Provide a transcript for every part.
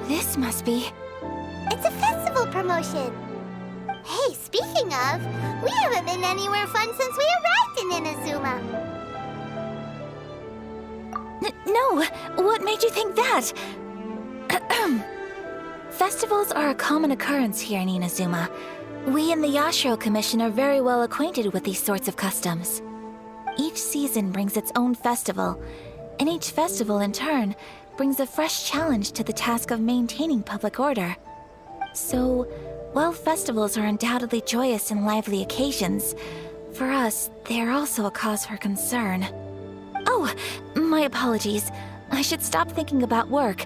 This must be... It's a festival promotion. Hey, speaking of, we haven't been anywhere fun since we arrived in Inazuma. No! What made you think that? Festivals are a common occurrence here in Inazuma. We in the Yashiro Commission are very well acquainted with these sorts of customs. Each season brings its own festival, and each festival, in turn, brings a fresh challenge to the task of maintaining public order. So, while festivals are undoubtedly joyous and lively occasions, for us, they are also a cause for concern. Oh, my apologies. I should stop thinking about work.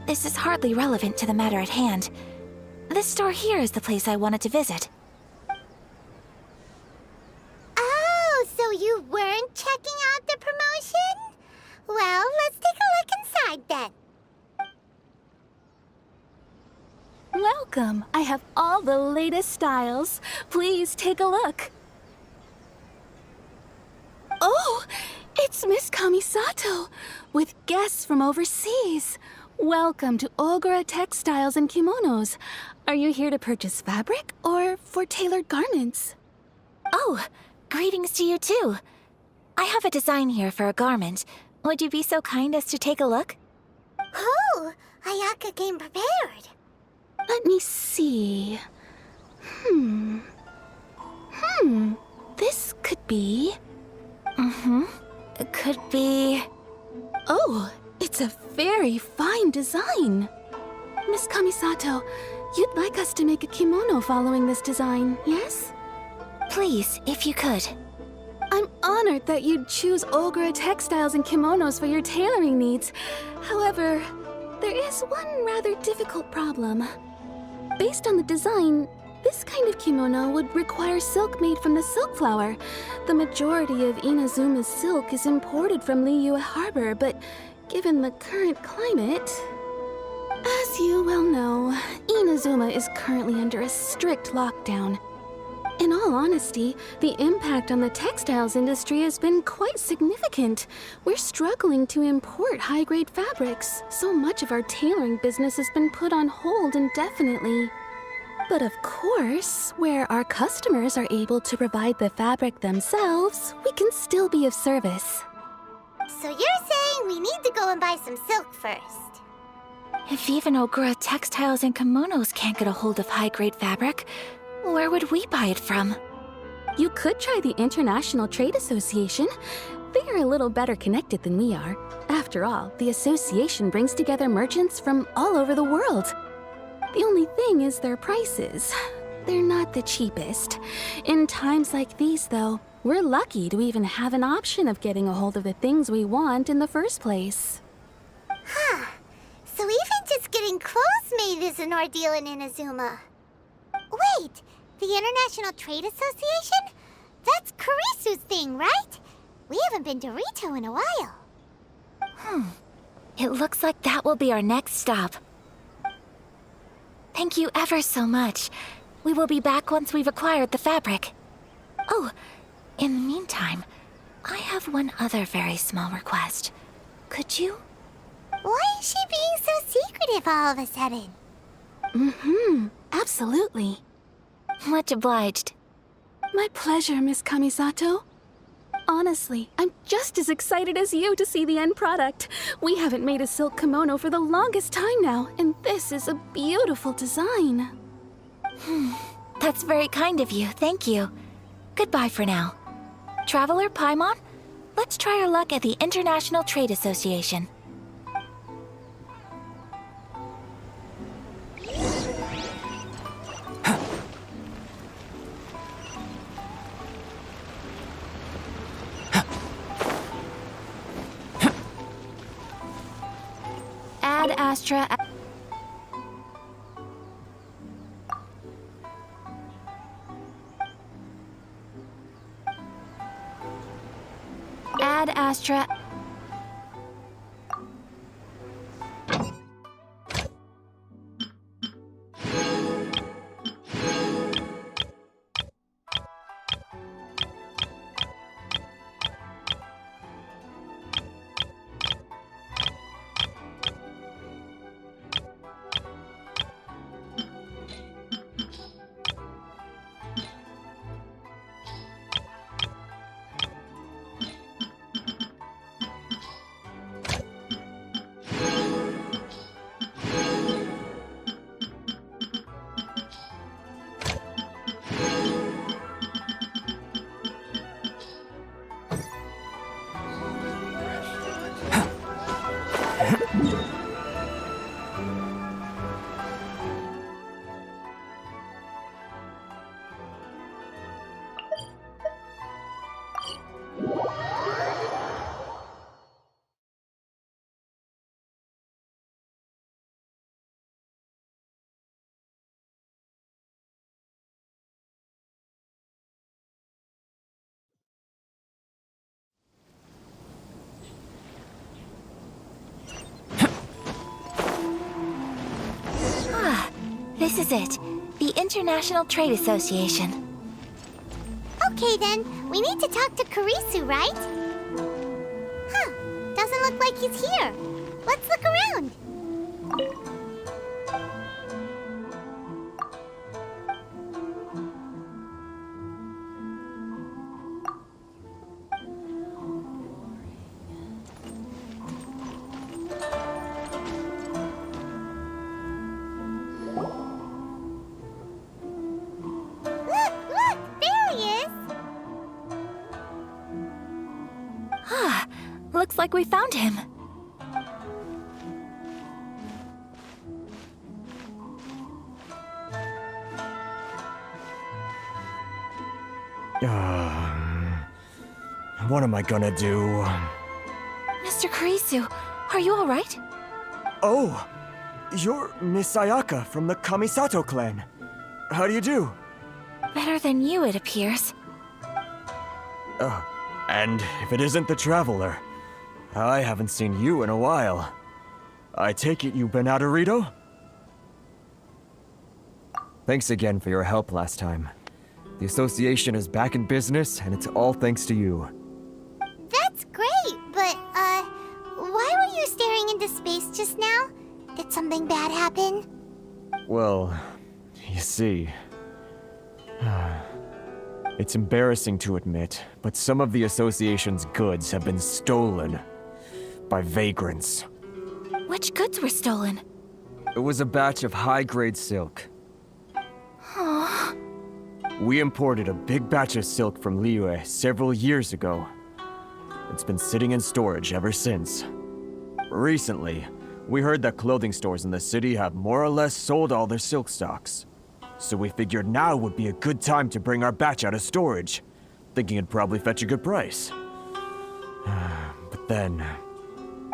This is hardly relevant to the matter at hand. This store here is the place I wanted to visit. Oh, so you weren't checking out the promotion? Well, let's take a look inside then. Welcome. I have all the latest styles. Please take a look. Oh, it's Miss Kamisato with guests from overseas. Welcome to Ogura Textiles and Kimonos. Are you here to purchase fabric or for tailored garments? Oh, greetings to you too. I have a design here for a garment. Would you be so kind as to take a look? Oh, Ayaka came prepared. Let me see. This could be... It could be... Oh, it's a very fine design. Miss Kamisato, you'd like us to make a kimono following this design, yes? Please, if you could. I'm honored that you'd choose Ogura Textiles and Kimonos for your tailoring needs. However, there is one rather difficult problem. Based on the design, this kind of kimono would require silk made from the silk flower. The majority of Inazuma's silk is imported from Liyue Harbor, but given the current climate... As you well know, Inazuma is currently under a strict lockdown. In all honesty, the impact on the textiles industry has been quite significant. We're struggling to import high-grade fabrics. So much of our tailoring business has been put on hold indefinitely. But of course, where our customers are able to provide the fabric themselves, we can still be of service. So you're saying we need to go and buy some silk first? If even Ogura Textiles and Kimonos can't get a hold of high-grade fabric, where would we buy it from? You could try the International Trade Association. They are a little better connected than we are. After all, the association brings together merchants from all over the world. The only thing is their prices. They're not the cheapest. In times like these, though, we're lucky to even have an option of getting a hold of the things we want in the first place. Huh. So even just getting clothes made is an ordeal in Inazuma. Wait, the International Trade Association? That's Kurisu's thing, right? We haven't been to Rito in a while. It looks like that will be our next stop. Thank you ever so much. We will be back once we've acquired the fabric. Oh, in the meantime, I have one other very small request. Could you? Why is she being so secretive all of a sudden? Absolutely. Much obliged. My pleasure, Miss Kamisato. Honestly, I'm just as excited as you to see the end product. We haven't made a silk kimono for the longest time now, and this is a beautiful design. That's very kind of you, thank you. Goodbye for now. Traveler Paimon, let's try our luck at the International Trade Association. Astra. Add Astra. This is it. The International Trade Association. Okay then, we need to talk to Kurisu, right? Huh, doesn't look like he's here. Let's look around. Look, there he is. Looks like we found him. What am I gonna do? Mr. Kurisu, are you alright? Oh, you're Miss Ayaka from the Kamisato clan. How do you do? Better than you, it appears. And if it isn't the Traveler, I haven't seen you in a while. I take it you've been out of Rito? Thanks again for your help last time. The association is back in business, and it's all thanks to you. That's great, but, why were you staring into space just now? Did something bad happen? Well, you see... It's embarrassing to admit, but some of the association's goods have been stolen by vagrants. Which goods were stolen? It was a batch of high-grade silk. Aww. We imported a big batch of silk from Liyue several years ago. It's been sitting in storage ever since. Recently, we heard that clothing stores in the city have more or less sold all their silk stocks. So we figured now would be a good time to bring our batch out of storage, thinking it'd probably fetch a good price. But then...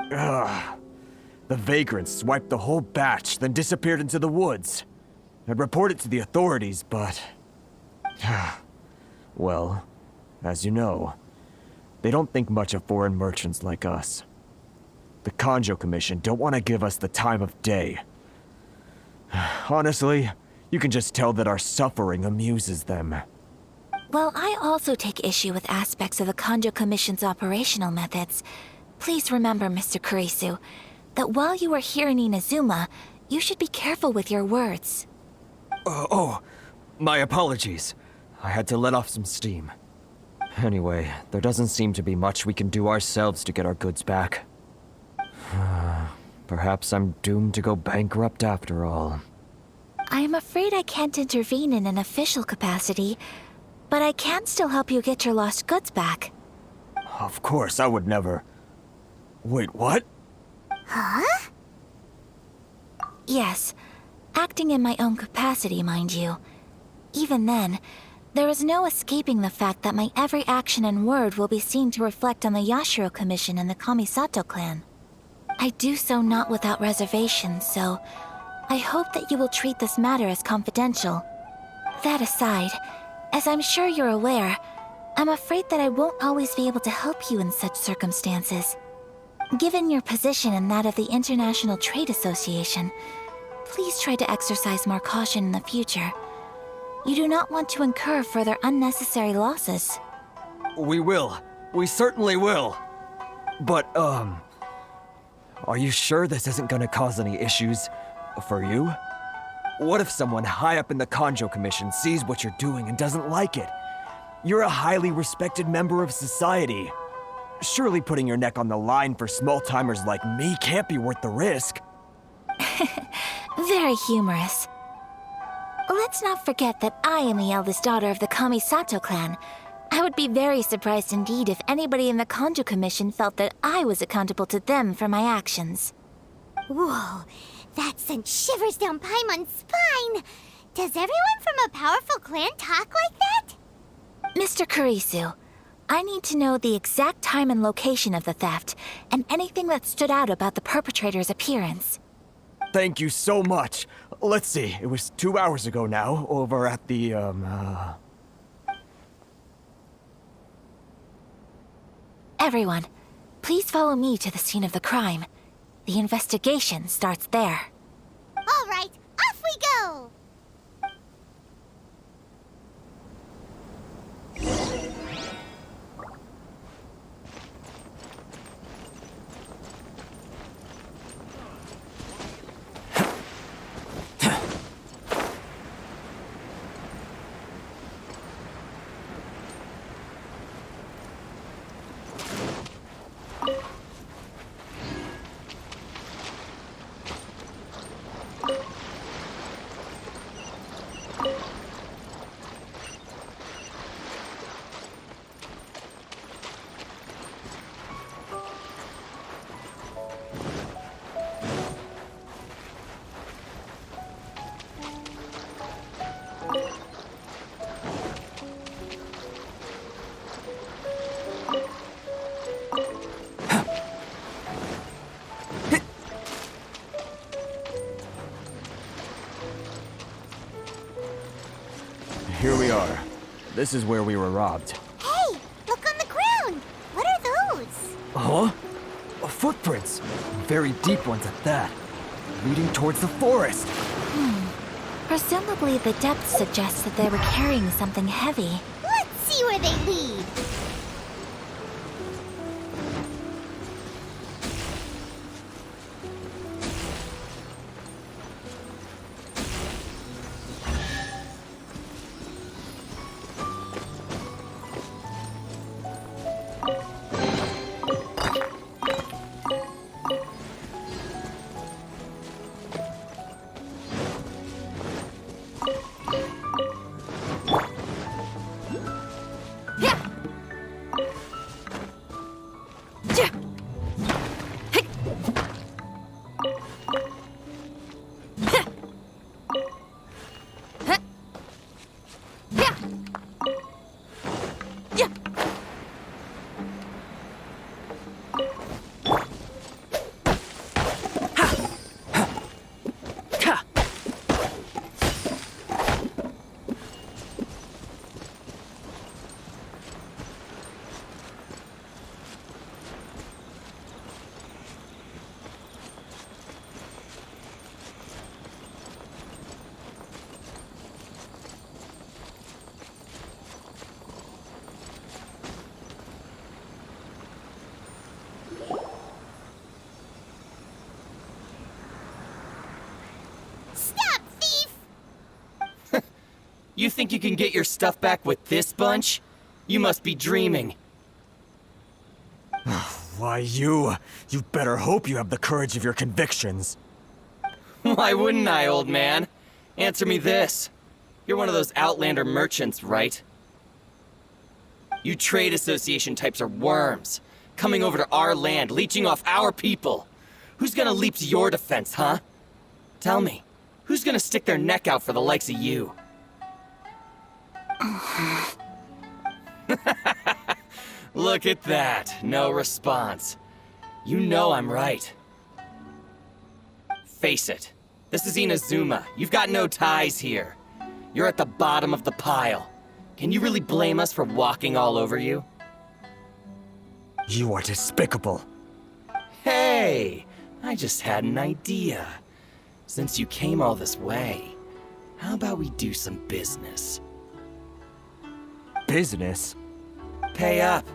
the vagrants swiped the whole batch, then disappeared into the woods. I'd report it to the authorities, but... well, as you know, they don't think much of foreign merchants like us. The Kanjo Commission don't want to give us the time of day. Honestly, you can just tell that our suffering amuses them. Well, I also take issue with aspects of the Kanjo Commission's operational methods. Please remember, Mr. Kurisu, that while you are here in Inazuma, you should be careful with your words. My apologies. I had to let off some steam. Anyway, there doesn't seem to be much we can do ourselves to get our goods back. Perhaps I'm doomed to go bankrupt after all. I am afraid I can't intervene in an official capacity, but I can still help you get your lost goods back. Of course, I would never... Wait, what? Huh? Yes, acting in my own capacity, mind you. Even then, there is no escaping the fact that my every action and word will be seen to reflect on the Yashiro Commission and the Kamisato clan. I do so not without reservation, so I hope that you will treat this matter as confidential. That aside, as I'm sure you're aware, I'm afraid that I won't always be able to help you in such circumstances. Given your position and that of the International Trade Association, please try to exercise more caution in the future. You do not want to incur further unnecessary losses. We will. We certainly will. But, are you sure this isn't gonna cause any issues for you? What if someone high up in the Kanjo Commission sees what you're doing and doesn't like it? You're a highly respected member of society. Surely putting your neck on the line for small-timers like me can't be worth the risk. Very humorous. Let's not forget that I am the eldest daughter of the Kamisato clan. I would be very surprised indeed if anybody in the Kanjo Commission felt that I was accountable to them for my actions. Whoa, that sent shivers down Paimon's spine! Does everyone from a powerful clan talk like that? Mr. Kurisu, I need to know the exact time and location of the theft, and anything that stood out about the perpetrator's appearance. Thank you so much. Let's see, it was 2 hours ago now, over at the, Everyone, please follow me to the scene of the crime. The investigation starts there. All right, off we go! Here we are. This is where we were robbed. Hey, look on the ground! What are those? Huh? Footprints. Very deep ones at that. Leading towards the forest. Presumably the depth suggests that they were carrying something heavy. Let's see where they lead. You think you can get your stuff back with this bunch? You must be dreaming. Why, you better hope you have the courage of your convictions. Why wouldn't I, old man? Answer me this. You're one of those Outlander merchants, right? You trade association types are worms, coming over to our land, leeching off our people. Who's gonna leap to your defense, huh? Tell me, who's gonna stick their neck out for the likes of you? Look at that, no response. You know I'm right. face it. This is Inazuma. You've got no ties here. You're at the bottom of the pile. Can you really blame us for walking all over you? You are despicable. Hey! I just had an idea. Since you came all this way, how about we do some business? Business? Pay up,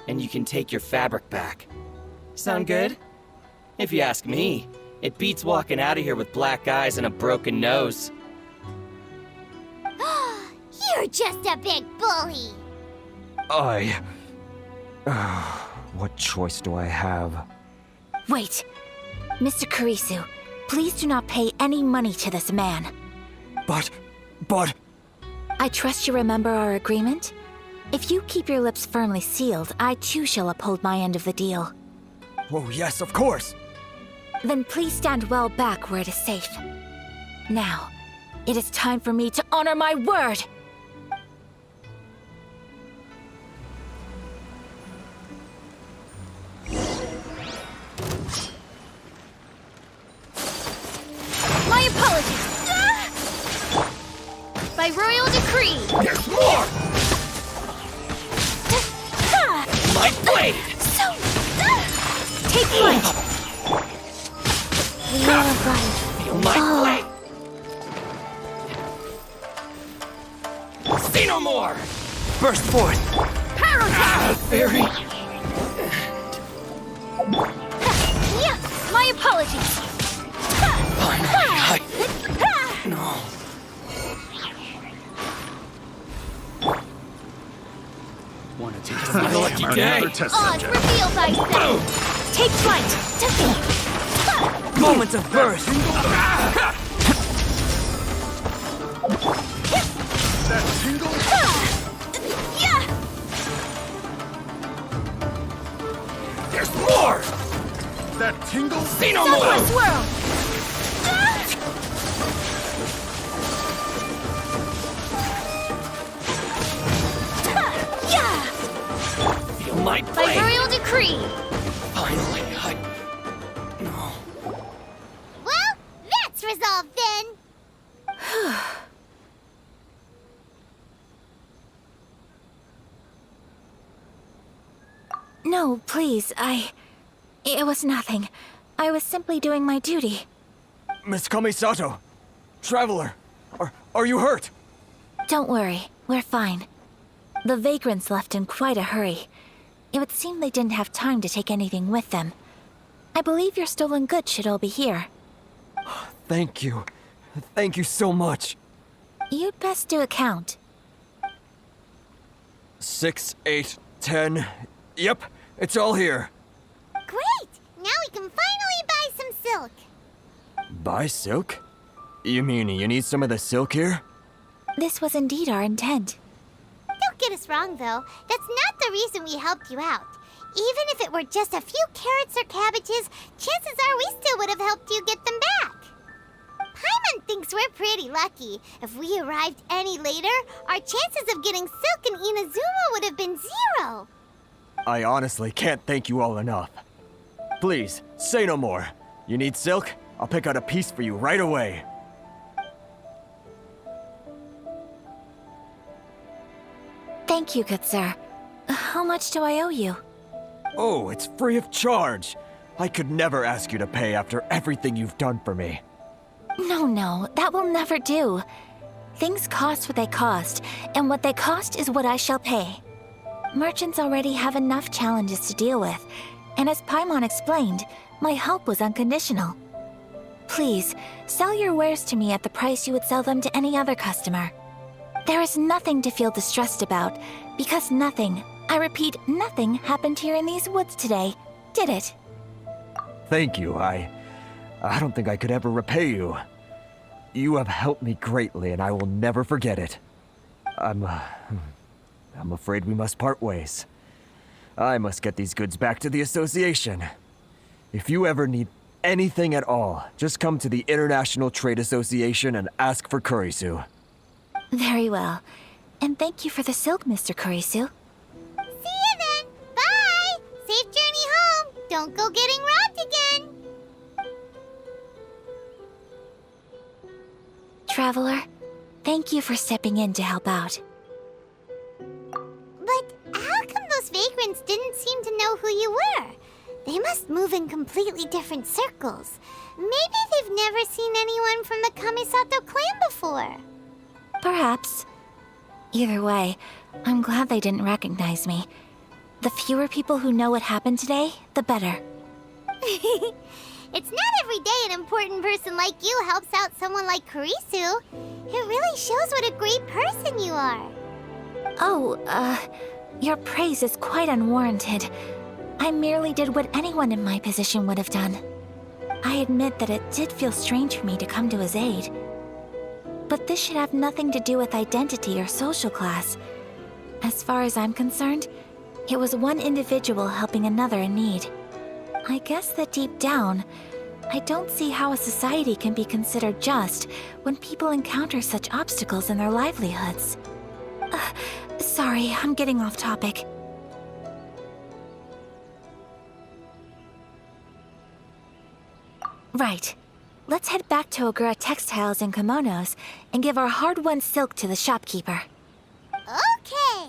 and you can take your fabric back. Sound good? If you ask me, it beats walking out of here with black eyes and a broken nose. You're just a big bully! What choice do I have? Wait. Mr. Kurisu, please do not pay any money to this man. But... I trust you remember our agreement? If you keep your lips firmly sealed, I too shall uphold my end of the deal. Oh, yes, of course! Then please stand well back where it is safe. Now, it is time for me to honor my word! My apologies! By royal decree! There's more! My blade! So... Take flight! We are right. Feel my blade! See no more! Burst forth! Power attack! Fairy! Yeah, my apologies! Finally, No. Want to take It's my lucky day! Odds revealed thyself! Take flight! Moment of burst! that tingle? Yeah! There's more! That tingle? See no more! Sunless world! Yeah! Feel my By blade! royal decree! Finally, No. Well, that's resolved then! No, please, It was nothing. I was simply doing my duty. Miss Kamisato! Traveler! Are you hurt? Don't worry, we're fine. The vagrants left in quite a hurry. It would seem they didn't have time to take anything with them. I believe your stolen goods should all be here. Thank you. Thank you so much. You'd best do a count. 6, 8, 10... Yep, it's all here. Great! Now we can finally buy some silk. Buy silk? You mean you need some of the silk here? This was indeed our intent. Don't get us wrong, though. That's not the reason we helped you out. Even if it were just a few carrots or cabbages, chances are we still would have helped you get them back. Paimon thinks we're pretty lucky. If we arrived any later, our chances of getting silk in Inazuma would have been 0. I honestly can't thank you all enough. Please, say no more. You need silk? I'll pick out a piece for you right away. Thank you, good sir. How much do I owe you? Oh, it's free of charge. I could never ask you to pay after everything you've done for me. No, that will never do. Things cost what they cost, and what they cost is what I shall pay. Merchants already have enough challenges to deal with, and as Paimon explained, my help was unconditional. Please, sell your wares to me at the price you would sell them to any other customer. There is nothing to feel distressed about, because nothing, I repeat, nothing happened here in these woods today, did it? Thank you. I don't think I could ever repay you. You have helped me greatly, and I will never forget it. I'm afraid we must part ways. I must get these goods back to the association. If you ever need anything at all, just come to the International Trade Association and ask for Kurisu. Very well. And thank you for the silk, Mr. Kurisu. See you then. Bye. Safe journey home. Don't go getting robbed again. Traveler, thank you for stepping in to help out. But how come those vagrants didn't seem to know who you were? They must move in completely different circles. Maybe they've never seen anyone from the Kamisato clan before. Perhaps. Either way, I'm glad they didn't recognize me. The fewer people who know what happened today, the better. It's not every day an important person like you helps out someone like Kurisu. It really shows what a great person you are. Oh, your praise is quite unwarranted. I merely did what anyone in my position would have done. I admit that it did feel strange for me to come to his aid. But this should have nothing to do with identity or social class. As far as I'm concerned, it was one individual helping another in need. I guess that deep down, I don't see how a society can be considered just when people encounter such obstacles in their livelihoods. Sorry, I'm getting off topic. Right. Let's head back to Ogura Textiles and Kimonos and give our hard-won silk to the shopkeeper. Okay.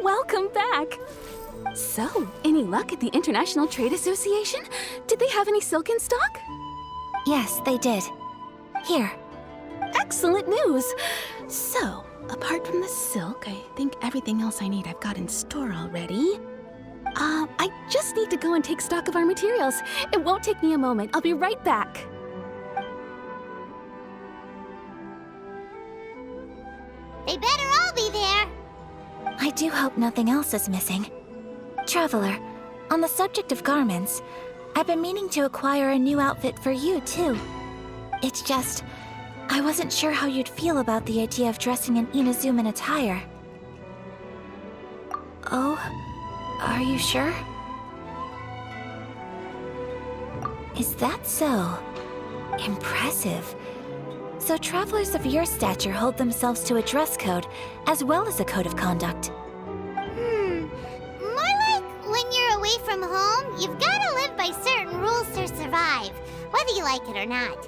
Welcome back! So, any luck at the International Trade Association? Did they have any silk in stock? Yes, they did. Here. Excellent news! So, apart from the silk, I think everything else I need I've got in store already. I just need to go and take stock of our materials. It won't take me a moment. I'll be right back. They better all be there. I do hope nothing else is missing. Traveler, on the subject of garments, I've been meaning to acquire a new outfit for you, too. It's just, I wasn't sure how you'd feel about the idea of dressing in Inazuman attire. Oh, are you sure? Is that so? Impressive. So travelers of your stature hold themselves to a dress code, as well as a code of conduct. More like when you're away from home, you've gotta live by certain rules to survive, whether you like it or not.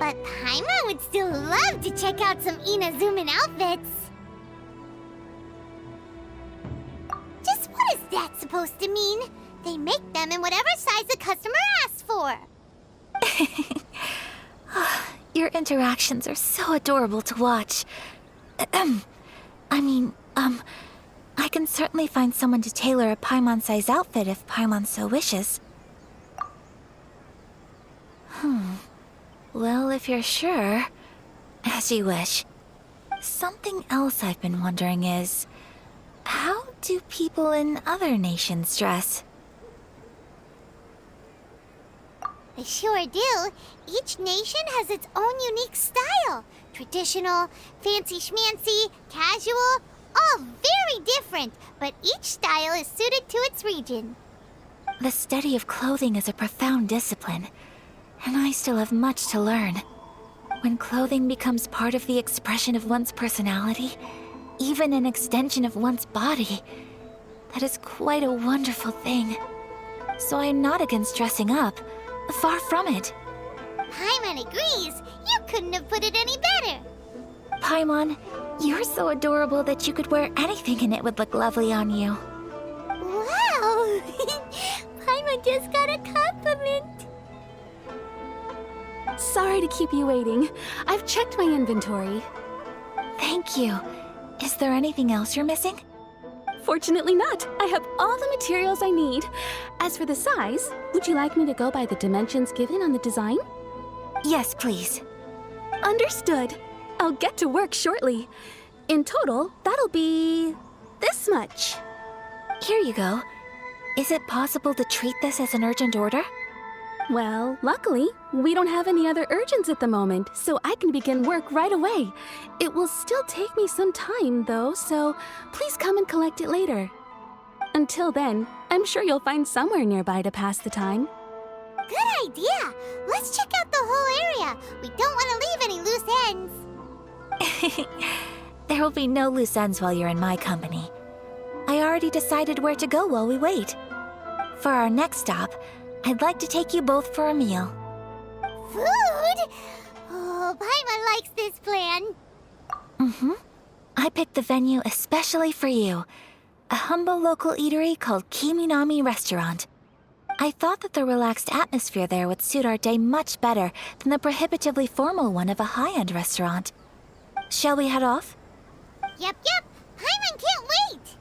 But Paimon would still love to check out some Inazuman outfits. Just what is that supposed to mean? They make them in whatever size the customer asks for. Your interactions are so adorable to watch. I can certainly find someone to tailor a Paimon-size outfit if Paimon so wishes. Well, if you're sure, as you wish. Something else I've been wondering is, how do people in other nations dress? They sure do. Each nation has its own unique style. Traditional, fancy schmancy, casual, all very different, but each style is suited to its region. The study of clothing is a profound discipline. And I still have much to learn. When clothing becomes part of the expression of one's personality, even an extension of one's body, that is quite a wonderful thing. So I am not against dressing up. Far from it. Paimon agrees. You couldn't have put it any better. Paimon, you're so adorable that you could wear anything and it would look lovely on you. Wow! Paimon just got a compliment. Sorry to keep you waiting. I've checked my inventory. Thank you. Is there anything else you're missing? Fortunately not. I have all the materials I need. As for the size, would you like me to go by the dimensions given on the design? Yes, please. Understood. I'll get to work shortly. In total, that'll be this much. Here you go. Is it possible to treat this as an urgent order? Well, luckily, we don't have any other urgents at the moment, so I can begin work right away. It will still take me some time, though, so please come and collect it later. Until then, I'm sure you'll find somewhere nearby to pass the time. Good idea. Let's check out the whole area. We don't want to leave any loose ends. There will be no loose ends while you're in my company. I already decided where to go while we wait. For our next stop, I'd like to take you both for a meal. Food? Oh, Paimon likes this plan. I picked the venue especially for you. A humble local eatery called Kiminami Restaurant. I thought that the relaxed atmosphere there would suit our day much better than the prohibitively formal one of a high-end restaurant. Shall we head off? Yep. Paimon can't wait.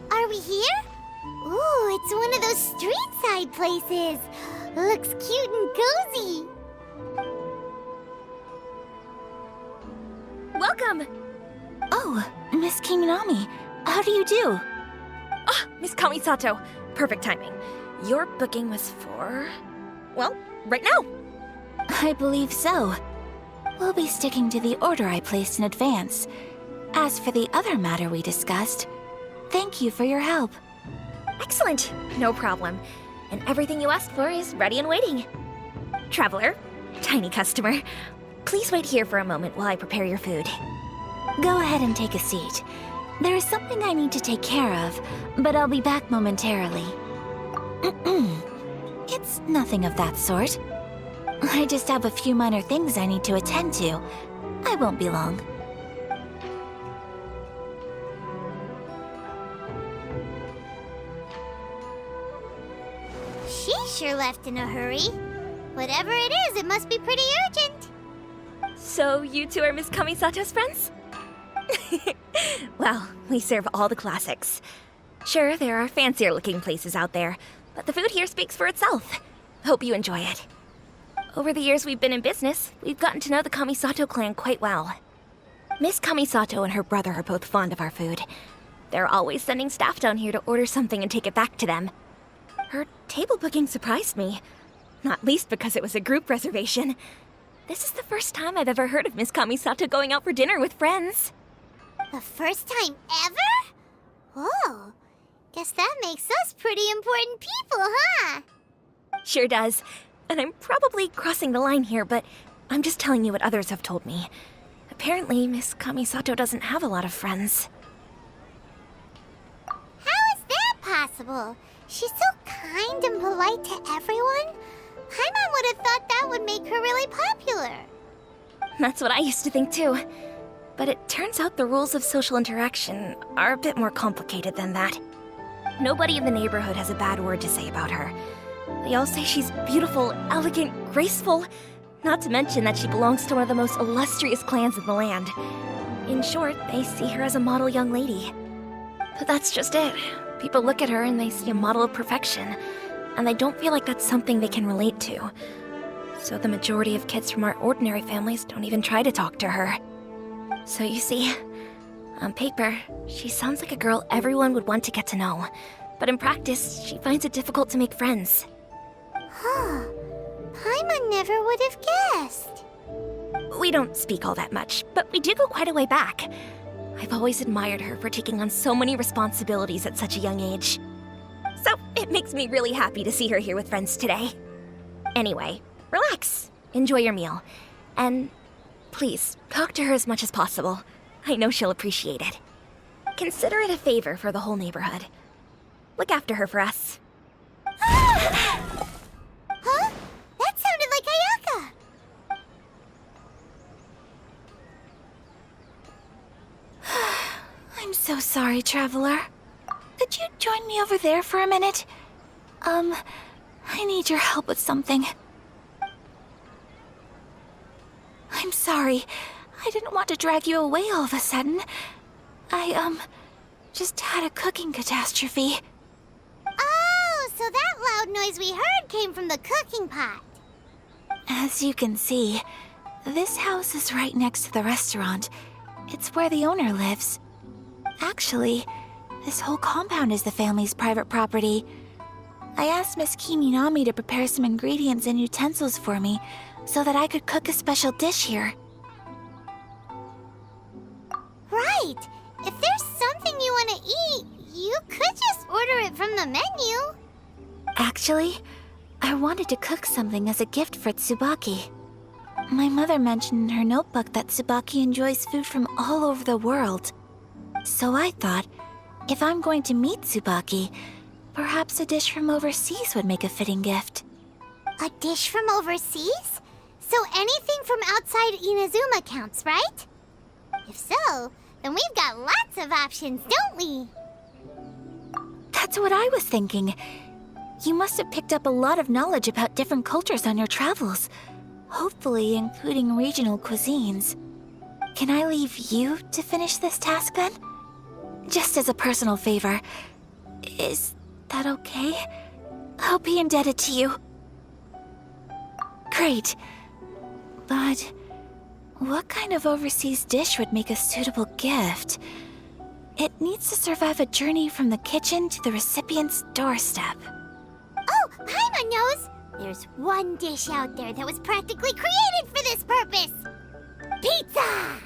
Are we here? Ooh, it's one of those street-side places. Looks cute and cozy. Welcome! Oh, Miss Kiminami, how do you do? Ah, Miss Kamisato. Perfect timing. Your booking was for... well, right now. I believe so. We'll be sticking to the order I placed in advance. As for the other matter we discussed, thank you for your help. Excellent. No problem. And everything you asked for is ready and waiting. Traveler, tiny customer, please wait here for a moment while I prepare your food. Go ahead and take a seat. There is something I need to take care of, but I'll be back momentarily. It's nothing of that sort. I just have a few minor things I need to attend to. I won't be long. She sure left in a hurry. Whatever it is, it must be pretty urgent. So you two are Miss Kamisato's friends? Well, we serve all the classics. Sure, there are fancier looking places out there, but the food here speaks for itself. Hope you enjoy it. Over the years we've been in business, we've gotten to know the Kamisato clan quite well. Miss Kamisato and her brother are both fond of our food. They're always sending staff down here to order something and take it back to them. Her table booking surprised me, not least because it was a group reservation. This is the first time I've ever heard of Miss Kamisato going out for dinner with friends. The first time ever? Oh, guess that makes us pretty important people, huh? Sure does. And I'm probably crossing the line here, but I'm just telling you what others have told me. Apparently, Miss Kamisato doesn't have a lot of friends. How is that possible? She's so kind and polite to everyone. Paimon would have thought that would make her really popular. That's what I used to think too. But it turns out the rules of social interaction are a bit more complicated than that. Nobody in the neighborhood has a bad word to say about her. They all say she's beautiful, elegant, graceful. Not to mention that she belongs to one of the most illustrious clans in the land. In short, they see her as a model young lady. But that's just it. People look at her and they see a model of perfection, and they don't feel like that's something they can relate to. So the majority of kids from our ordinary families don't even try to talk to her. So you see, on paper, she sounds like a girl everyone would want to get to know. But in practice, she finds it difficult to make friends. Huh. Paimon never would have guessed. We don't speak all that much, but we do go quite a way back. I've always admired her for taking on so many responsibilities at such a young age. So it makes me really happy to see her here with friends today. Anyway, relax, enjoy your meal, and please, talk to her as much as possible. I know she'll appreciate it. Consider it a favor for the whole neighborhood. Look after her for us. Huh? That sounded like Ayaka! I'm so sorry, Traveler. Could you join me over there for a minute? I need your help with something. I'm sorry. I didn't want to drag you away all of a sudden. I, just had a cooking catastrophe. Oh, so that loud noise we heard came from the cooking pot. As you can see, this house is right next to the restaurant. It's where the owner lives. Actually, this whole compound is the family's private property. I asked Miss Kiminami to prepare some ingredients and utensils for me so that I could cook a special dish here. Right. If there's something you want to eat, you could just order it from the menu. Actually, I wanted to cook something as a gift for Tsubaki. My mother mentioned in her notebook that Tsubaki enjoys food from all over the world. So I thought, if I'm going to meet Tsubaki, perhaps a dish from overseas would make a fitting gift. A dish from overseas? So anything from outside Inazuma counts, right? If so, then we've got lots of options, don't we? That's what I was thinking. You must have picked up a lot of knowledge about different cultures on your travels, hopefully including regional cuisines. Can I leave you to finish this task then? Just as a personal favor. Is that okay? I'll be indebted to you. Great. But what kind of overseas dish would make a suitable gift? It needs to survive a journey from the kitchen to the recipient's doorstep. Oh, Paimon knows! There's one dish out there that was practically created for this purpose! Pizza!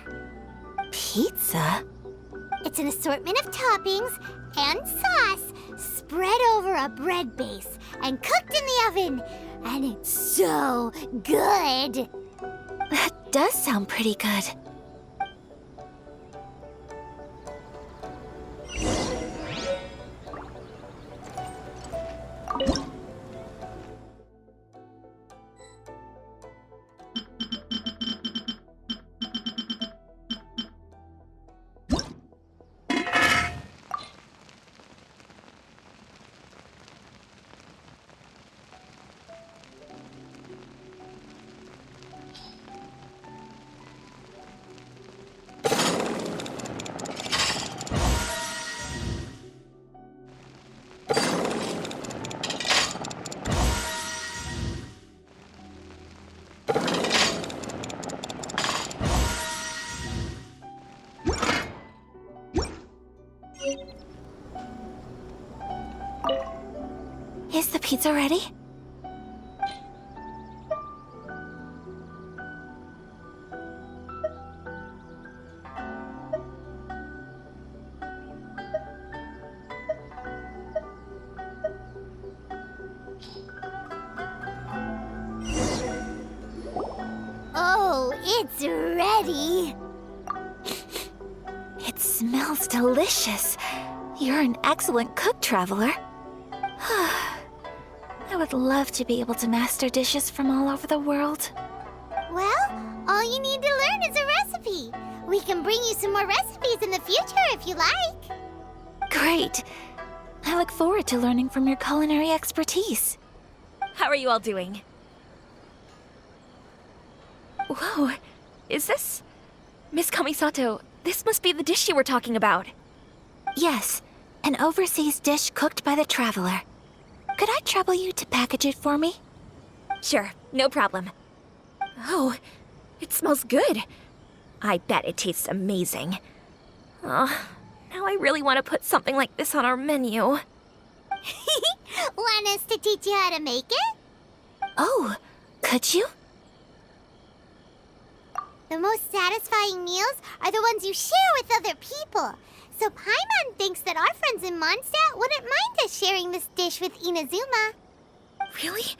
Pizza? It's an assortment of toppings and sauce spread over a bread base and cooked in the oven. And it's so good! That does sound pretty good. Is the pizza ready? Oh, it's ready! It smells delicious. You're an excellent cook, Traveler. I would love to be able to master dishes from all over the world. Well, all you need to learn is a recipe. We can bring you some more recipes in the future if you like. Great. I look forward to learning from your culinary expertise. How are you all doing? Whoa, is this... Miss Kamisato, this must be the dish you were talking about. Yes, an overseas dish cooked by the Traveler. Could I trouble you to package it for me? Sure, no problem. Oh, it smells good. I bet it tastes amazing. Oh, now I really want to put something like this on our menu. Want us to teach you how to make it? Oh, could you? The most satisfying meals are the ones you share with other people. So Paimon thinks that our friends in Mondstadt wouldn't mind us sharing this dish with Inazuma. Really?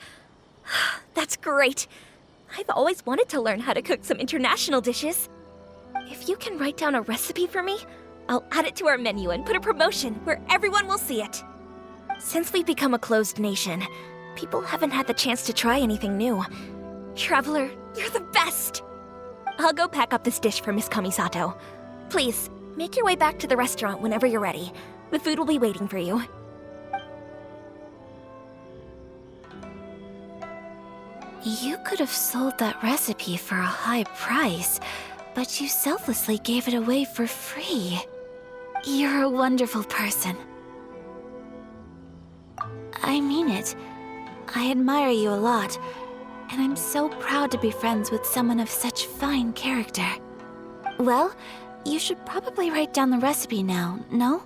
That's great. I've always wanted to learn how to cook some international dishes. If you can write down a recipe for me, I'll add it to our menu and put a promotion where everyone will see it. Since we've become a closed nation, people haven't had the chance to try anything new. Traveler, you're the best! I'll go pack up this dish for Miss Kamisato. Please, make your way back to the restaurant whenever you're ready. The food will be waiting for you. You could have sold that recipe for a high price, but you selflessly gave it away for free. You're a wonderful person. I mean it. I admire you a lot, and I'm so proud to be friends with someone of such fine character. Well, you should probably write down the recipe now, no?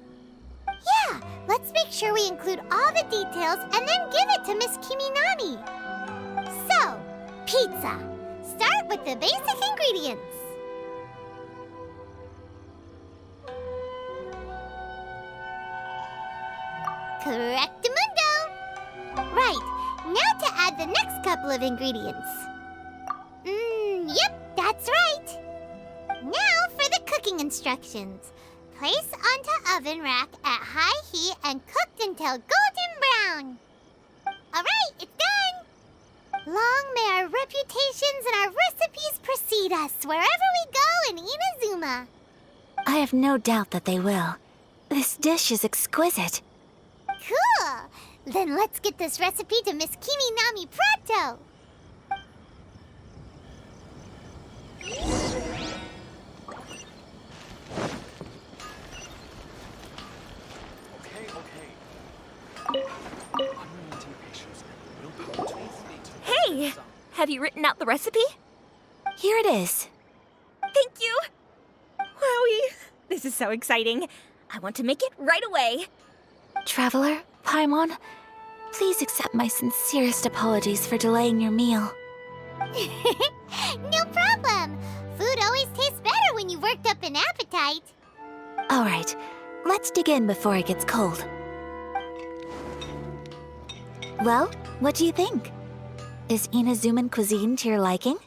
Yeah, let's make sure we include all the details and then give it to Miss Kiminami. So, pizza. Start with the basic ingredients. Correctamundo! Right, now to add the next couple of ingredients. Yep, that's right. Now for the cooking instructions. Place onto oven rack at high heat and cooked until golden brown. Alright, it's done! Long may our reputations and our recipes precede us wherever we go in Inazuma. I have no doubt that they will. This dish is exquisite. Cool! Then let's get this recipe to Miss Kiminami pronto! Hey! Have you written out the recipe? Here it is. Thank you! Wowie! This is so exciting. I want to make it right away. Traveler, Paimon, please accept my sincerest apologies for delaying your meal. No problem! Food always tastes better when you've worked up an appetite. All right, let's dig in before it gets cold. Well, what do you think? Is Inazuman cuisine to your liking?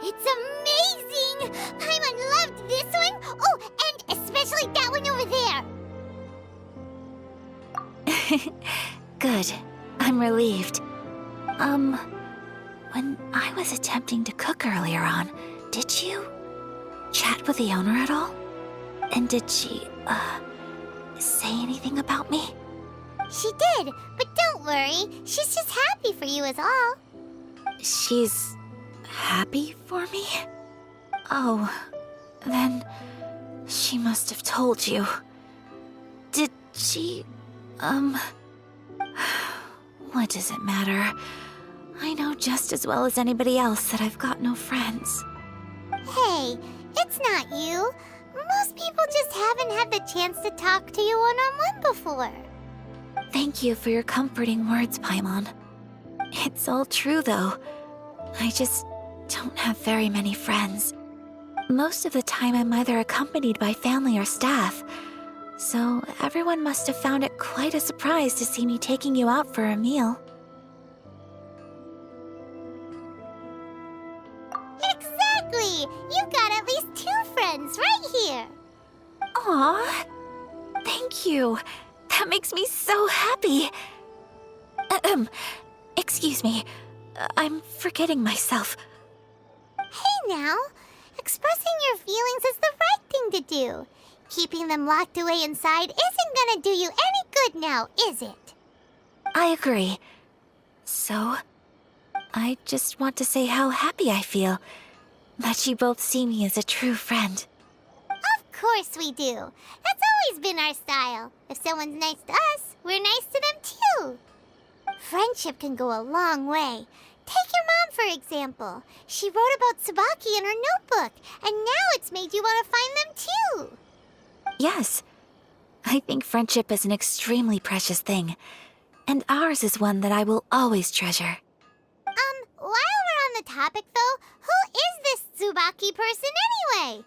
It's amazing! Paimon loved this one! Oh, and especially that one over there! Good. I'm relieved. When I was attempting to cook earlier on, did you chat with the owner at all? And did she, say anything about me? She did, but don't worry. She's just happy for you is all. She's happy for me? Oh, then she must have told you. Did she, what does it matter? I know just as well as anybody else that I've got no friends. Hey, it's not you. Most people just haven't had the chance to talk to you one-on-one before. Thank you for your comforting words, Paimon. It's all true, though. I just don't have very many friends. Most of the time, I'm either accompanied by family or staff. So everyone must have found it quite a surprise to see me taking you out for a meal. Exactly! You've got at least 2 friends right here. Aw, thank you. That makes me so happy. Excuse me. I'm forgetting myself. Hey now, expressing your feelings is the right thing to do. Keeping them locked away inside isn't gonna do you any good now, is it? I agree. So so. I just want to say how happy I feel that you both see me as a true friend. Of course we do. That's always been our style. If someone's nice to us, we're nice to them too. Friendship can go a long way. Take your mom, for example. She wrote about Tsubaki in her notebook, and now it's made you want to find them too. Yes, I think friendship is an extremely precious thing, and ours is one that I will always treasure. While we're on the topic though, who is this Tsubaki person anyway?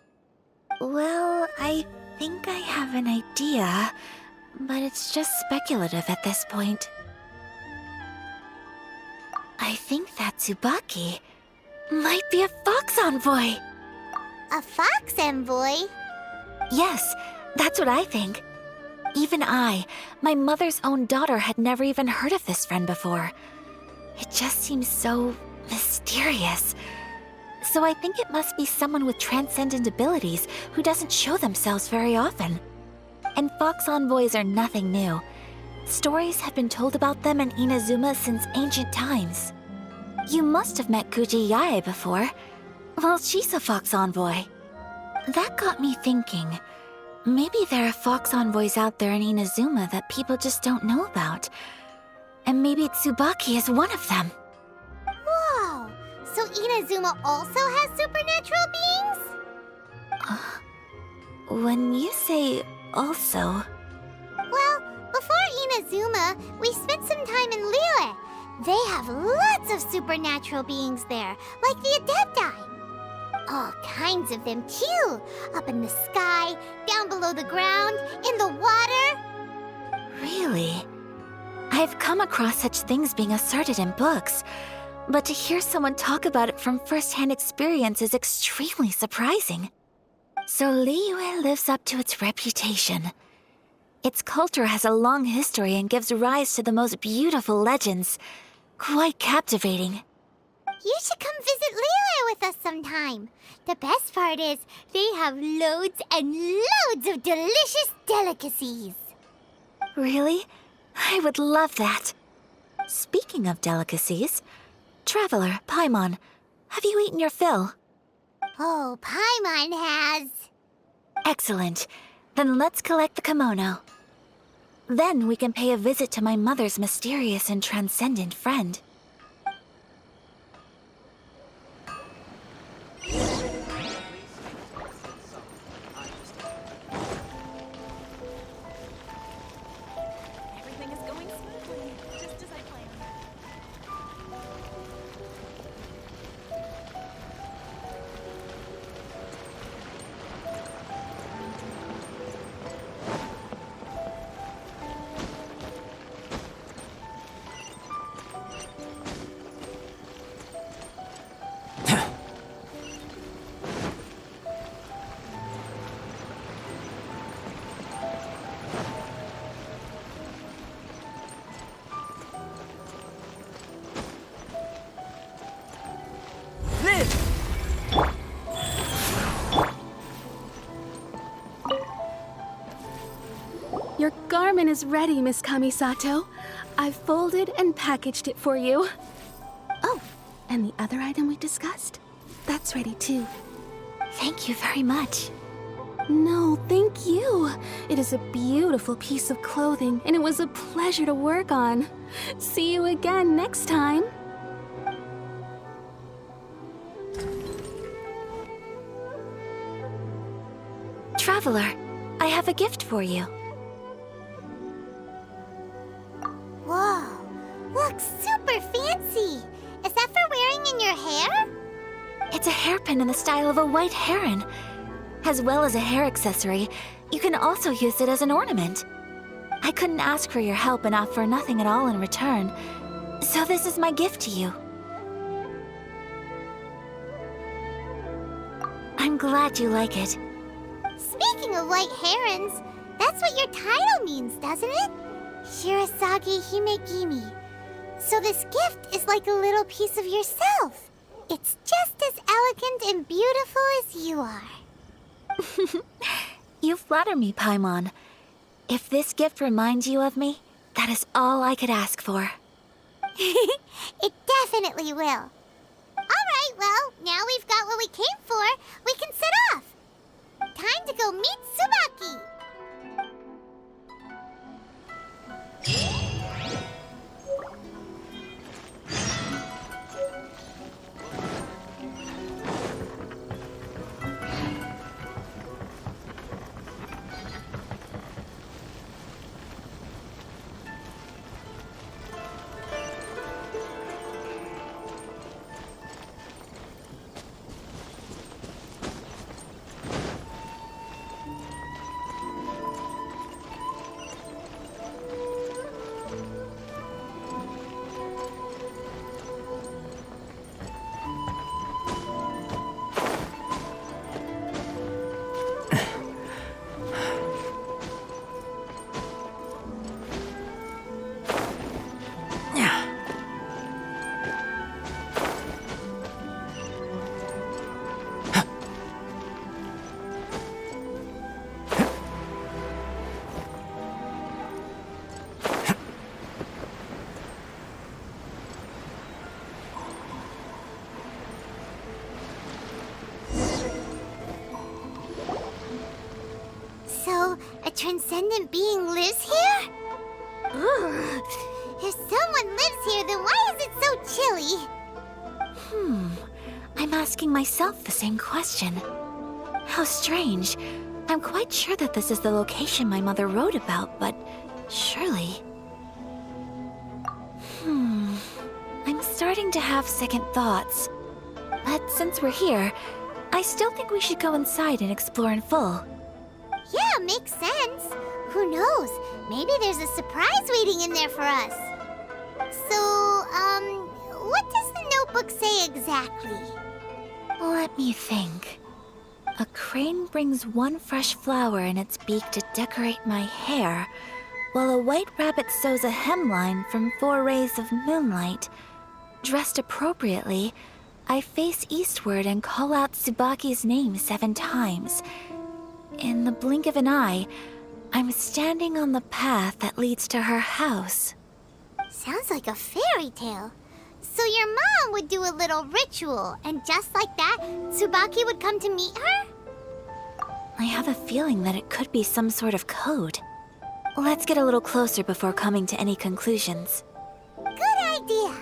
Well, I think I have an idea, but it's just speculative at this point. I think that Tsubaki might be a fox envoy. A fox envoy? Yes, that's what I think. Even I, my mother's own daughter, had never even heard of this friend before. It just seems so mysterious. So I think it must be someone with transcendent abilities who doesn't show themselves very often. And fox envoys are nothing new. Stories have been told about them in Inazuma since ancient times. You must have met Kuji Yae before. Well, she's a fox envoy. That got me thinking. Maybe there are fox envoys out there in Inazuma that people just don't know about. And maybe Tsubaki is one of them. Whoa! So Inazuma also has supernatural beings? When you say also... Well, before Inazuma, we spent some time in Liyue. They have lots of supernatural beings there, like the Adepti. All kinds of them too. Up in the sky, down below the ground, in the water. Really? I've come across such things being asserted in books, but to hear someone talk about it from first-hand experience is extremely surprising. So Liyue lives up to its reputation. Its culture has a long history and gives rise to the most beautiful legends. Quite captivating. You should come visit Liyue with us sometime. The best part is, they have loads and loads of delicious delicacies. Really? I would love that. Speaking of delicacies, Traveler, Paimon, have you eaten your fill? Oh, Paimon has. Excellent. Then let's collect the kimono. Then we can pay a visit to my mother's mysterious and transcendent friend. Everything is going smoothly, just as I planned. Your garment is ready, Miss Kamisato. I've folded and packaged it for you. Oh, and the other item we discussed? That's ready too. Thank you very much. No, thank you. It is a beautiful piece of clothing, and it was a pleasure to work on. See you again next time. Traveler, I have a gift for you. Whoa, looks super fancy. Is that for wearing in your hair? It's a hairpin in the style of a white heron. As well as a hair accessory, you can also use it as an ornament. I couldn't ask for your help and offer nothing at all in return, so this is my gift to you. I'm glad you like it. Speaking of white herons, that's what your title means, doesn't it? Shirasagi Himegimi. So this gift is like a little piece of yourself. It's just as elegant and beautiful as you are. You flatter me, Paimon. If this gift reminds you of me, that is all I could ask for. It definitely will. Alright, well, now we've got what we came for. We can set off. Time to go meet Tsubaki. So, a transcendent being lives here? Ugh. If someone lives here, then why is it so chilly? I'm asking myself the same question. How strange. I'm quite sure that this is the location my mother wrote about, but surely... I'm starting to have second thoughts. But since we're here, I still think we should go inside and explore in full. Yeah, makes sense. Who knows? Maybe there's a surprise waiting in there for us. So, what does the notebook say exactly? Let me think. A crane brings one fresh flower in its beak to decorate my hair, while a white rabbit sews a hemline from 4 rays of moonlight. Dressed appropriately, I face eastward and call out Tsubaki's name 7 times. In the blink of an eye, I'm standing on the path that leads to her house. Sounds like a fairy tale. So your mom would do a little ritual, and just like that, Tsubaki would come to meet her? I have a feeling that it could be some sort of code. Let's get a little closer before coming to any conclusions. Good idea.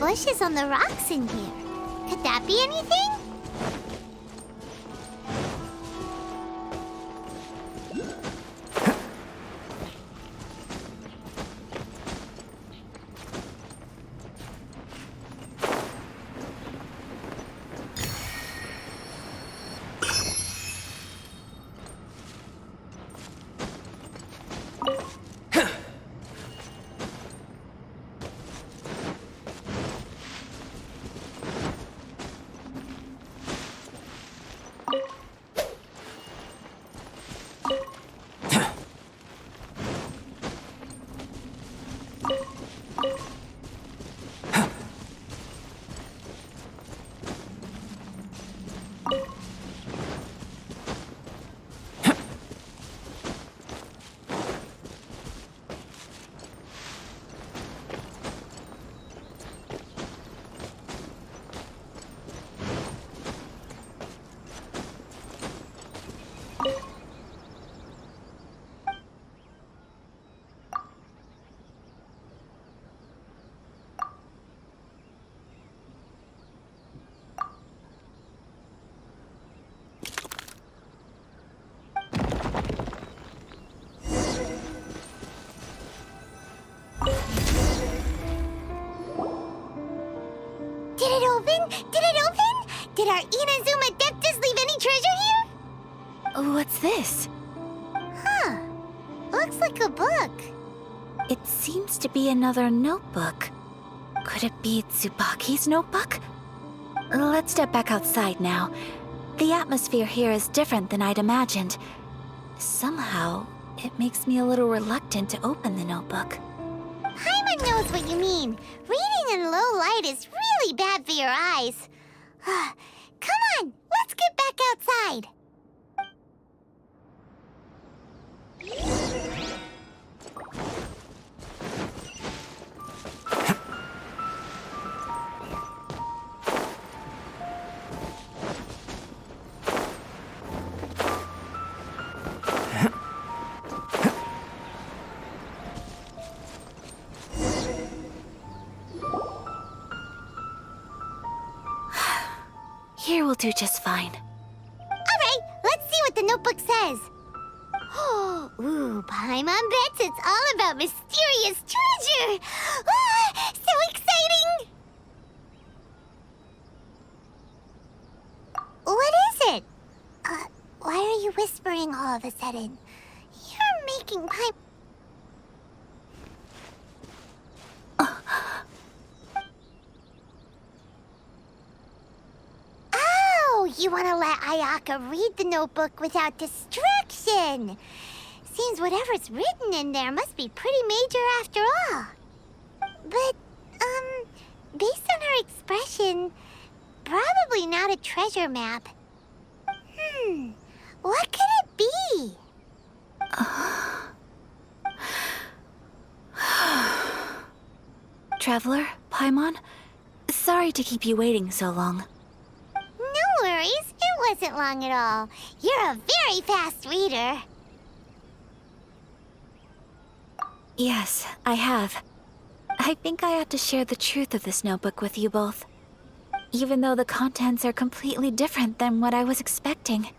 bushes on the rocks in here. Could that be anything? Did it open? Did it open? Did our Inazuma Adeptus leave any treasure here? What's this? Huh. Looks like a book. It seems to be another notebook. Could it be Tsubaki's notebook? Let's step back outside now. The atmosphere here is different than I'd imagined. Somehow, it makes me a little reluctant to open the notebook. Paimon knows what you mean. Reading in low light is really bad for your eyes. Come on, let's get back outside. Here will do just fine. All right, let's see what the notebook says. Ooh, Paimon bets it's all about mysterious treasure. So exciting! What is it? Why are you whispering all of a sudden? You're making Paimon... You want to let Ayaka read the notebook without distraction. Seems whatever's written in there must be pretty major after all. But, based on her expression, probably not a treasure map. What could it be? Traveler, Paimon, sorry to keep you waiting so long. No worries, it wasn't long at all. You're a very fast reader. Yes, I have. I think I ought to share the truth of this notebook with you both. Even though the contents are completely different than what I was expecting.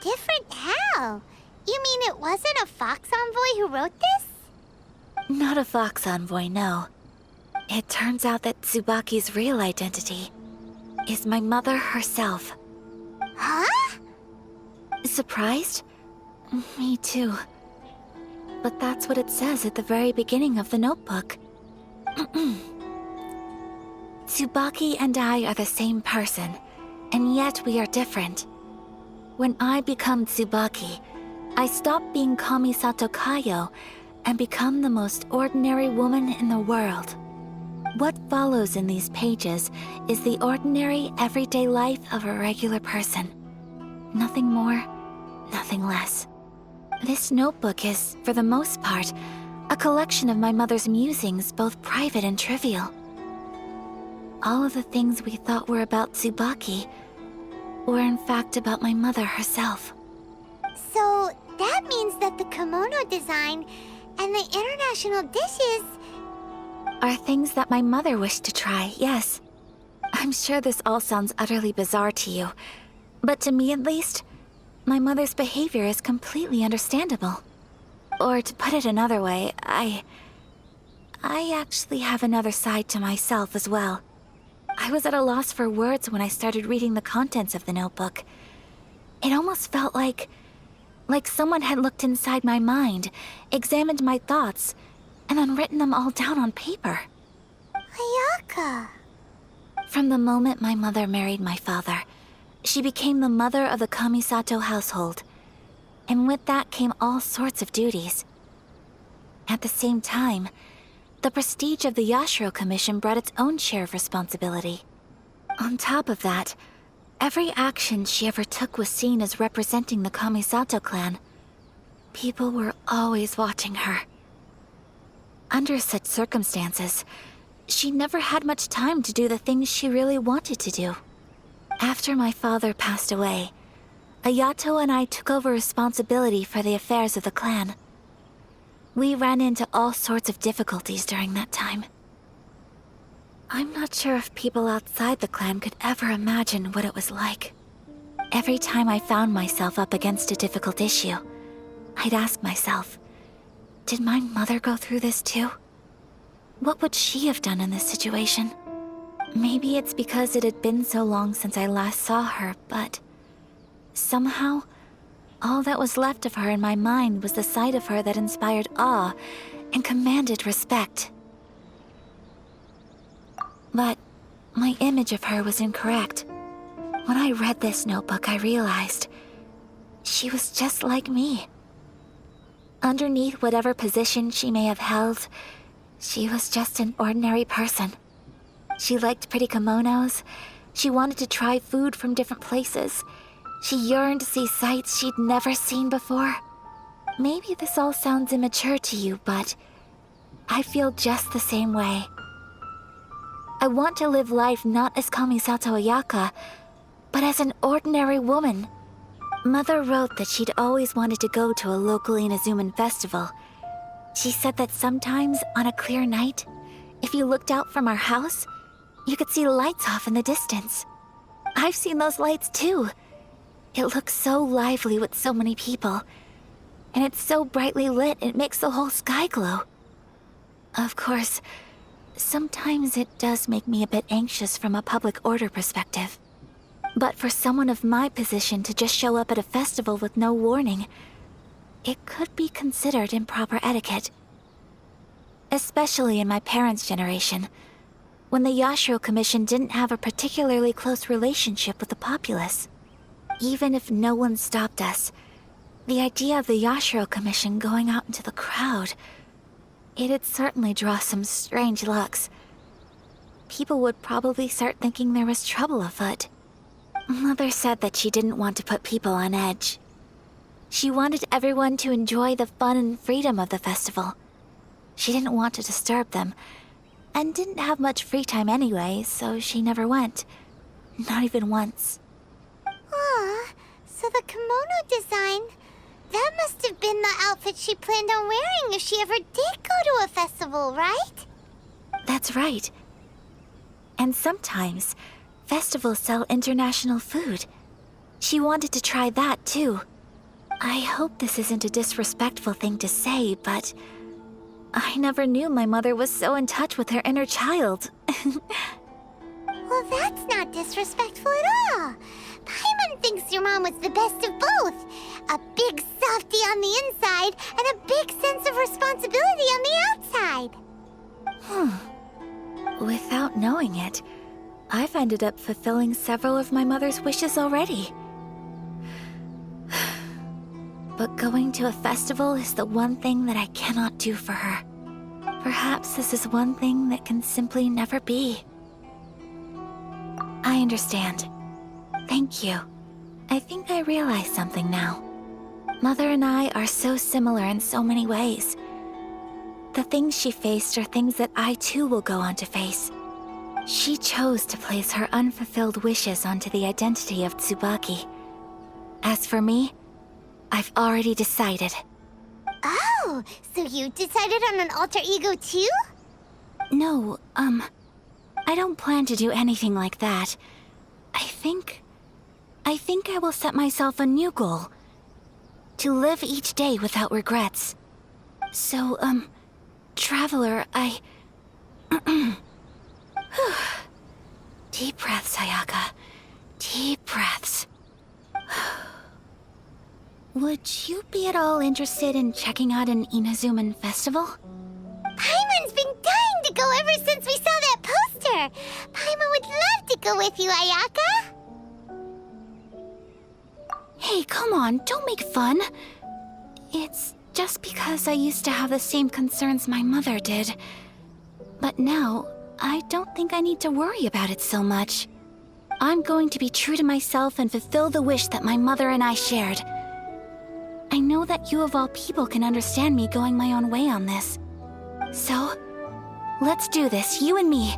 Different how? You mean it wasn't a Fox Envoy who wrote this? Not a Fox Envoy, no. It turns out that Tsubaki's real identity is my mother herself. Huh? Surprised? Me too. But that's what it says at the very beginning of the notebook. Tsubaki and I are the same person, and yet we are different. When I become Tsubaki, I stop being Kamisato Kayo and become the most ordinary woman in the world. What follows in these pages is the ordinary, everyday life of a regular person. Nothing more, nothing less. This notebook is, for the most part, a collection of my mother's musings, both private and trivial. All of the things we thought were about Tsubaki were in fact about my mother herself. So that means that the kimono design and the international dishes are things that my mother wished to try, yes. I'm sure this all sounds utterly bizarre to you, but to me at least, my mother's behavior is completely understandable. Or to put it another way, I actually have another side to myself as well. I was at a loss for words when I started reading the contents of the notebook. It almost felt like someone had looked inside my mind, examined my thoughts, and then written them all down on paper. Ayaka. From the moment my mother married my father, she became the mother of the Kamisato household. And with that came all sorts of duties. At the same time, the prestige of the Yashiro Commission brought its own share of responsibility. On top of that, every action she ever took was seen as representing the Kamisato clan. People were always watching her. Under such circumstances, she never had much time to do the things she really wanted to do. After my father passed away, Ayato and I took over responsibility for the affairs of the clan. We ran into all sorts of difficulties during that time. I'm not sure if people outside the clan could ever imagine what it was like. Every time I found myself up against a difficult issue, I'd ask myself, did my mother go through this too? What would she have done in this situation? Maybe it's because it had been so long since I last saw her, but somehow, all that was left of her in my mind was the sight of her that inspired awe and commanded respect. But my image of her was incorrect. When I read this notebook, I realized she was just like me. Underneath whatever position she may have held, she was just an ordinary person. She liked pretty kimonos. She wanted to try food from different places. She yearned to see sights she'd never seen before. Maybe this all sounds immature to you, but I feel just the same way. I want to live life not as Kamisato Ayaka, but as an ordinary woman. Mother wrote that she'd always wanted to go to a local Inazuman festival. She said that sometimes, on a clear night, if you looked out from our house, you could see lights off in the distance. I've seen those lights too. It looks so lively with so many people. And it's so brightly lit, it makes the whole sky glow. Of course, sometimes it does make me a bit anxious from a public order perspective. But for someone of my position to just show up at a festival with no warning, it could be considered improper etiquette. Especially in my parents' generation, when the Yashiro Commission didn't have a particularly close relationship with the populace. Even if no one stopped us, the idea of the Yashiro Commission going out into the crowd, it'd certainly draw some strange looks. People would probably start thinking there was trouble afoot. Mother said that she didn't want to put people on edge. She wanted everyone to enjoy the fun and freedom of the festival. She didn't want to disturb them, and didn't have much free time anyway, so she never went. Not even once. Aw, so the kimono design, that must have been the outfit she planned on wearing if she ever did go to a festival, right? That's right. And sometimes, festivals sell international food. She wanted to try that too. I hope this isn't a disrespectful thing to say, but I never knew my mother was so in touch with her inner child. Well, that's not disrespectful at all. Paimon thinks your mom was the best of both. A big softie on the inside and a big sense of responsibility on the outside. Without knowing it, I've ended up fulfilling several of my mother's wishes already. But going to a festival is the one thing that I cannot do for her. Perhaps this is one thing that can simply never be. I understand. Thank you. I think I realize something now. Mother and I are so similar in so many ways. The things she faced are things that I too will go on to face. She chose to place her unfulfilled wishes onto the identity of Tsubaki. As for me, I've already decided. Oh, so you decided on an alter ego too? No, I don't plan to do anything like that. I think I will set myself a new goal. To live each day without regrets. So, Traveler, Deep breaths, Sayaka. Deep breaths. Would you be at all interested in checking out an Inazuman festival? Paimon's been dying to go ever since we saw that poster! Paimon would love to go with you, Ayaka! Hey, come on, don't make fun. It's just because I used to have the same concerns my mother did. But now, I don't think I need to worry about it so much. I'm going to be true to myself and fulfill the wish that my mother and I shared. I know that you of all people can understand me going my own way on this. So, let's do this, you and me.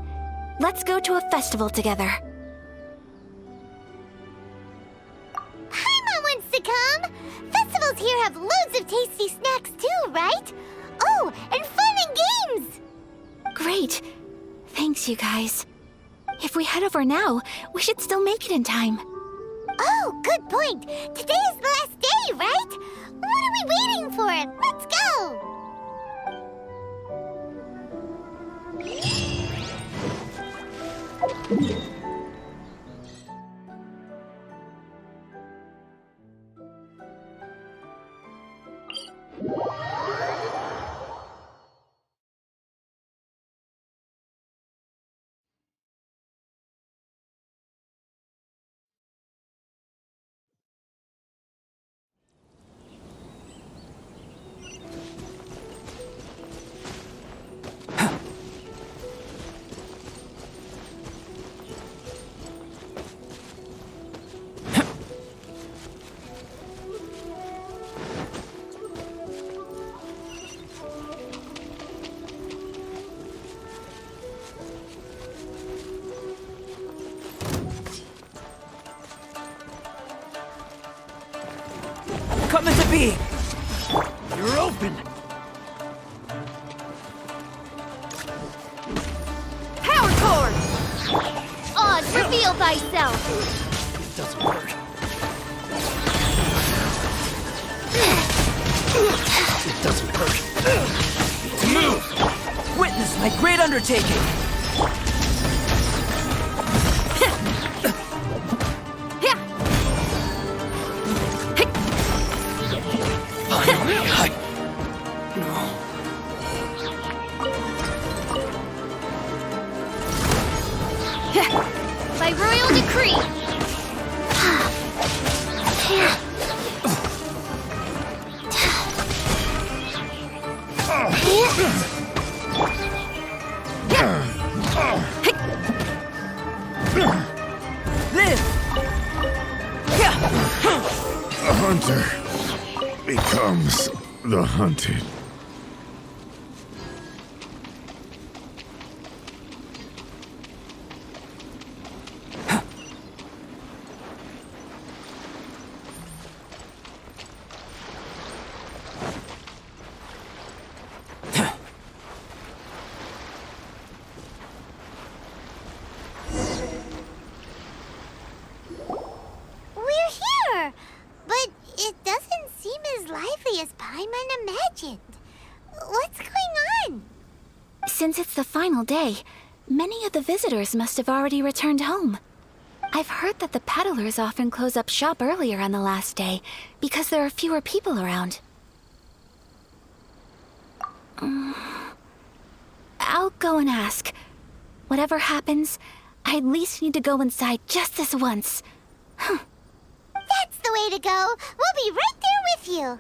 Let's go to a festival together. Paimon wants to come! Festivals here have loads of tasty snacks too, right? Oh, and fun and games! Great. Thanks, you guys. If we head over now, we should still make it in time. Oh, good point. Today is the last day, right? What are we waiting for? Let's go! Come to be! You're open! Power cord! Odd, reveal thyself! It doesn't hurt. It doesn't hurt. To move! Witness my great undertaking! By royal decree! Live! The hunter becomes the hunted. We're here! But it doesn't seem as lively as Paimon imagined. What's going on? Since it's the final day, many of the visitors must have already returned home. I've heard that the peddlers often close up shop earlier on the last day because there are fewer people around. I'll go and ask. Whatever happens, I at least need to go inside just this once. That's the way to go! We'll be right there with you!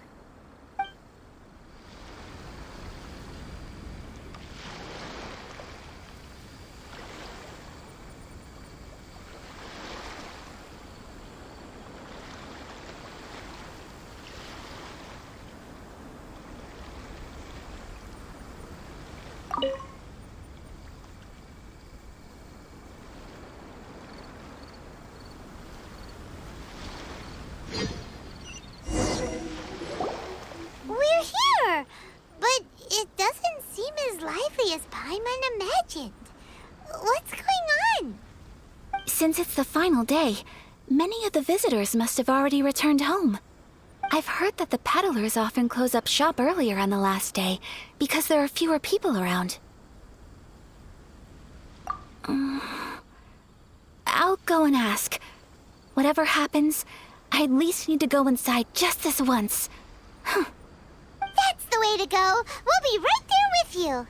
Since it's the final day, many of the visitors must have already returned home. I've heard that the peddlers often close up shop earlier on the last day because there are fewer people around. I'll go and ask. Whatever happens, I at least need to go inside just this once. That's the way to go. We'll be right there with you.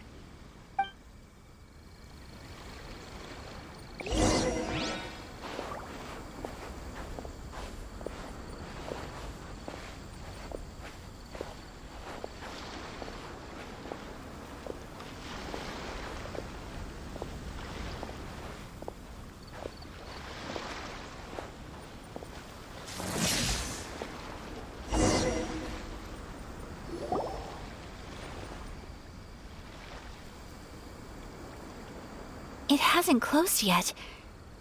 It hasn't closed yet.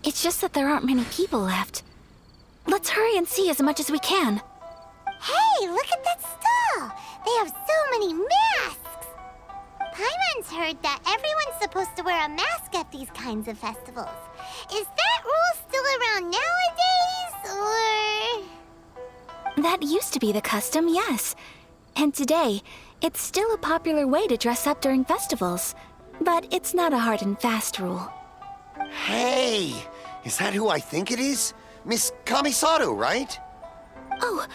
It's just that there aren't many people left. Let's hurry and see as much as we can. Hey, look at that stall! They have so many masks! Paimon's heard that everyone's supposed to wear a mask at these kinds of festivals. Is that rule still around nowadays, or...? That used to be the custom, yes. And today, it's still a popular way to dress up during festivals. But it's not a hard and fast rule. Hey! Is that who I think it is? Miss Kamisato, right? Oh,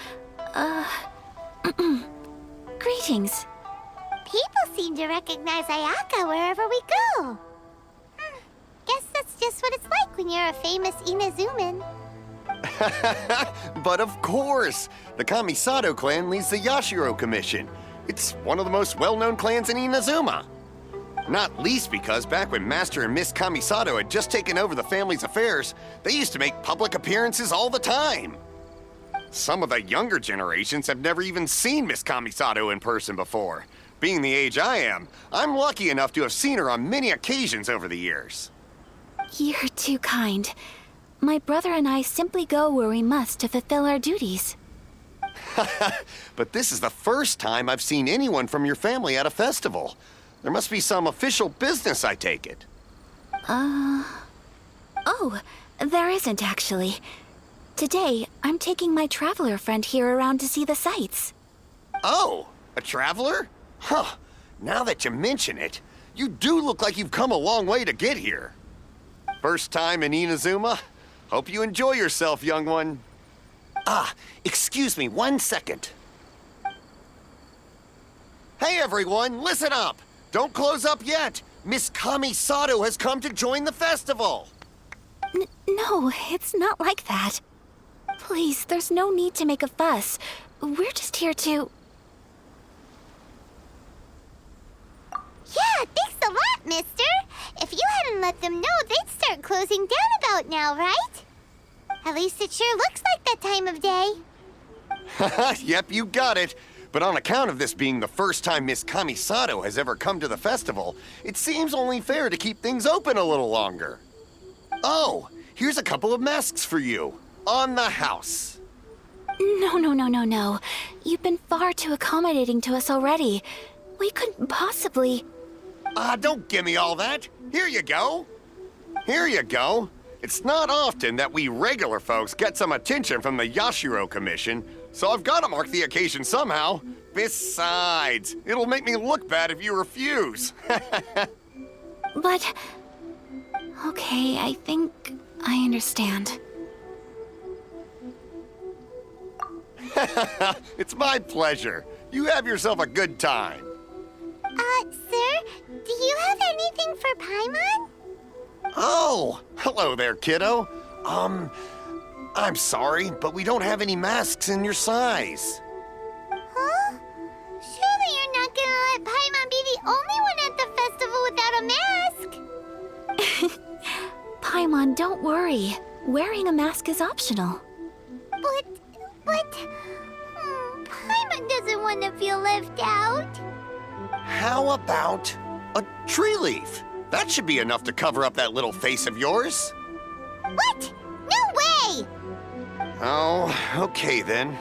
greetings. People seem to recognize Ayaka wherever we go. Guess that's just what it's like when you're a famous Inazuman. But of course! The Kamisato clan leads the Yashiro Commission. It's one of the most well-known clans in Inazuma. Not least because back when Master and Miss Kamisato had just taken over the family's affairs, they used to make public appearances all the time. Some of the younger generations have never even seen Miss Kamisato in person before. Being the age I am, I'm lucky enough to have seen her on many occasions over the years. You're too kind. My brother and I simply go where we must to fulfill our duties. But this is the first time I've seen anyone from your family at a festival. There must be some official business, I take it. Oh, there isn't actually. Today, I'm taking my traveler friend here around to see the sights. Oh, a traveler? Huh. Now that you mention it, you do look like you've come a long way to get here. First time in Inazuma? Hope you enjoy yourself, young one. Ah, excuse me 1 second. Hey everyone, listen up! Don't close up yet! Miss Kamisato has come to join the festival! No, it's not like that. Please, there's no need to make a fuss. We're just here to... Yeah, thanks a lot, mister. If you hadn't let them know, they'd start closing down about now, right? At least it sure looks like that time of day. Yep, you got it. But on account of this being the first time Miss Kamisato has ever come to the festival, it seems only fair to keep things open a little longer. Oh, here's a couple of masks for you. On the house. No. You've been far too accommodating to us already. We couldn't possibly... Don't give me all that. Here you go. Here you go. It's not often that we regular folks get some attention from the Yashiro Commission, so I've got to mark the occasion somehow. Besides, it'll make me look bad if you refuse. But... Okay, I think I understand. It's my pleasure. You have yourself a good time. Sir, do you have anything for Paimon? Oh, hello there, kiddo. I'm sorry, but we don't have any masks in your size. Huh? Surely you're not gonna let Paimon be the only one at the festival without a mask? Paimon, don't worry. Wearing a mask is optional. But... Paimon doesn't want to feel left out. How about a tree leaf? That should be enough to cover up that little face of yours. What? No way! Oh, okay then.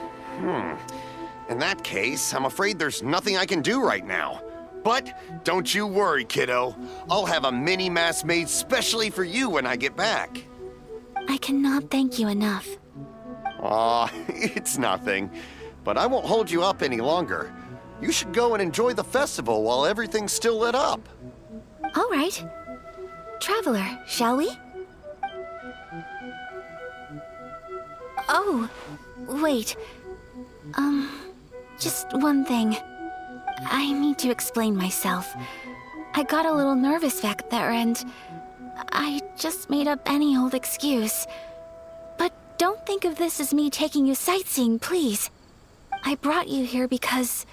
In that case, I'm afraid there's nothing I can do right now. But don't you worry, kiddo. I'll have a mini mask made specially for you when I get back. I cannot thank you enough. Aw, it's nothing. But I won't hold you up any longer. You should go and enjoy the festival while everything's still lit up. All right. Traveler, shall we? Oh, wait. Just one thing. I need to explain myself. I got a little nervous back there and I just made up any old excuse. But don't think of this as me taking you sightseeing, please. I brought you here because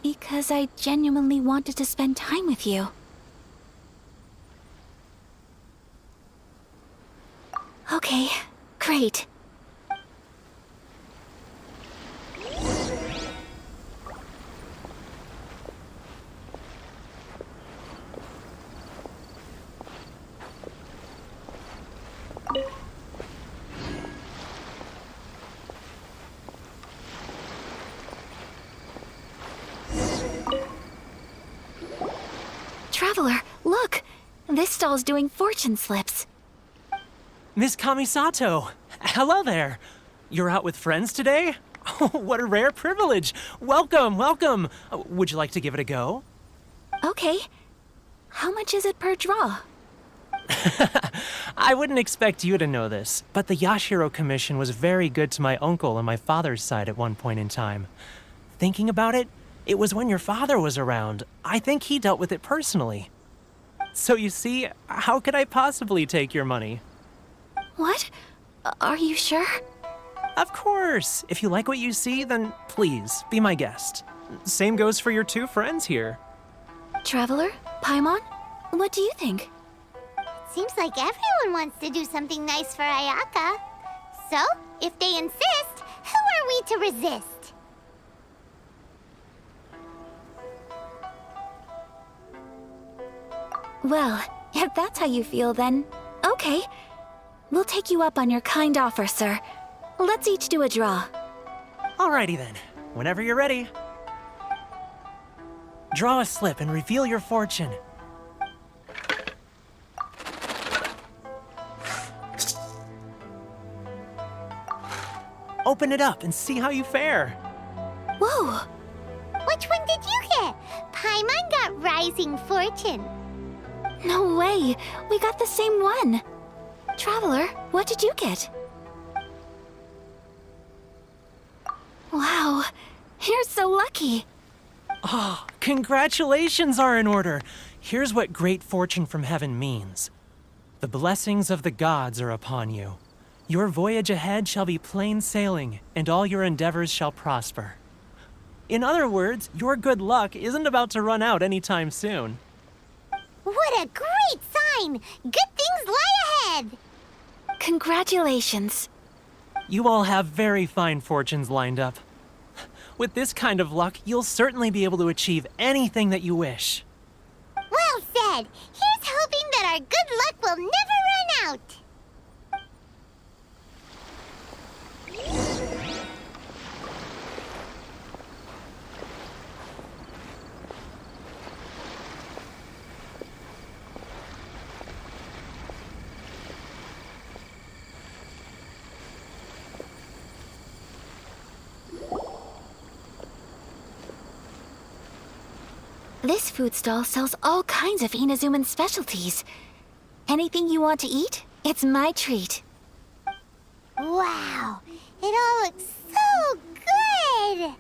I genuinely wanted to spend time with you. Okay, great. Traveler, look! This stall's doing fortune slips. Miss Kamisato, hello there. You're out with friends today? Oh, what a rare privilege. Welcome, welcome. Would you like to give it a go? Okay. How much is it per draw? I wouldn't expect you to know this, but the Yashiro Commission was very good to my uncle on my father's side at one point in time. Thinking about it, it was when your father was around. I think he dealt with it personally. So you see, how could I possibly take your money? What? Are you sure? Of course. If you like what you see, then please, be my guest. Same goes for your two friends here. Traveler? Paimon? What do you think? Seems like everyone wants to do something nice for Ayaka. So, if they insist, who are we to resist? Well, if that's how you feel, then okay. We'll take you up on your kind offer, sir. Let's each do a draw. Alrighty then. Whenever you're ready. Draw a slip and reveal your fortune. Open it up and see how you fare. Whoa! Which one did you get? Paimon got Rising Fortune. No way! We got the same one! Traveler, what did you get? Wow, you're so lucky! Oh, congratulations are in order. Here's what great fortune from heaven means. The blessings of the gods are upon you. Your voyage ahead shall be plain sailing, and all your endeavors shall prosper. In other words, your good luck isn't about to run out anytime soon. What a great sign! Good things lie ahead! Congratulations. You all have very fine fortunes lined up. With this kind of luck, you'll certainly be able to achieve anything that you wish. Well said! Here's hoping that our good luck will never run out! This food stall sells all kinds of Inazuman specialties. Anything you want to eat, it's my treat. Wow, it all looks so good!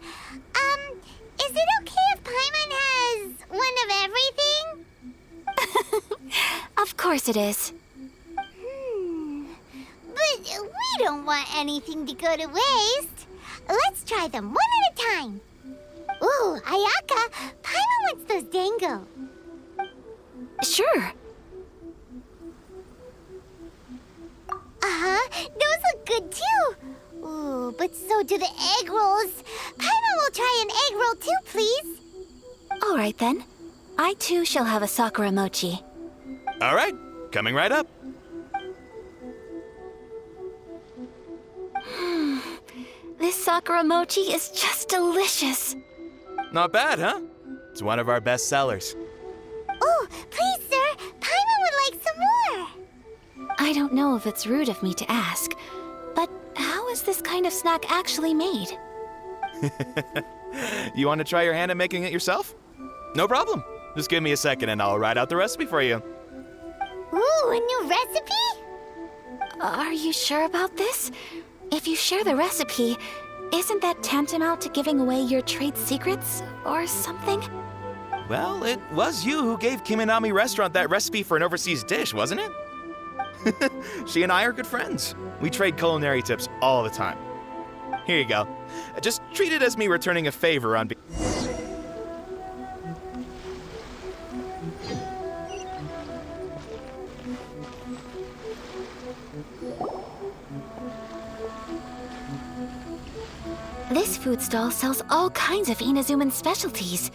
Is it okay if Paimon has one of everything? Of course it is. But we don't want anything to go to waste. Let's try them one at a time. Ooh, Ayaka, Paimon wants those dango. Sure. Uh-huh, those look good too. Ooh, but so do the egg rolls. Paimon will try an egg roll too, please. All right then. I too shall have a Sakura mochi. All right, coming right up. This Sakura mochi is just delicious. Not bad, huh? It's one of our best sellers. Oh, please, sir. Paimon would like some more. I I don't know if it's rude of me to ask, but how is this kind of snack actually made? You want to try your hand at making it yourself? No problem. Just give me a second and I'll write out the recipe for you. Ooh, a new recipe? Are you sure about this? If you share the recipe, isn't that tantamount to giving away your trade secrets or something? Well, it was you who gave Kiminami Restaurant that recipe for an overseas dish, wasn't it? She and I are good friends. We trade culinary tips all the time. Here you go. Just treat it as me returning a favor on This food stall sells all kinds of Inazuman specialties.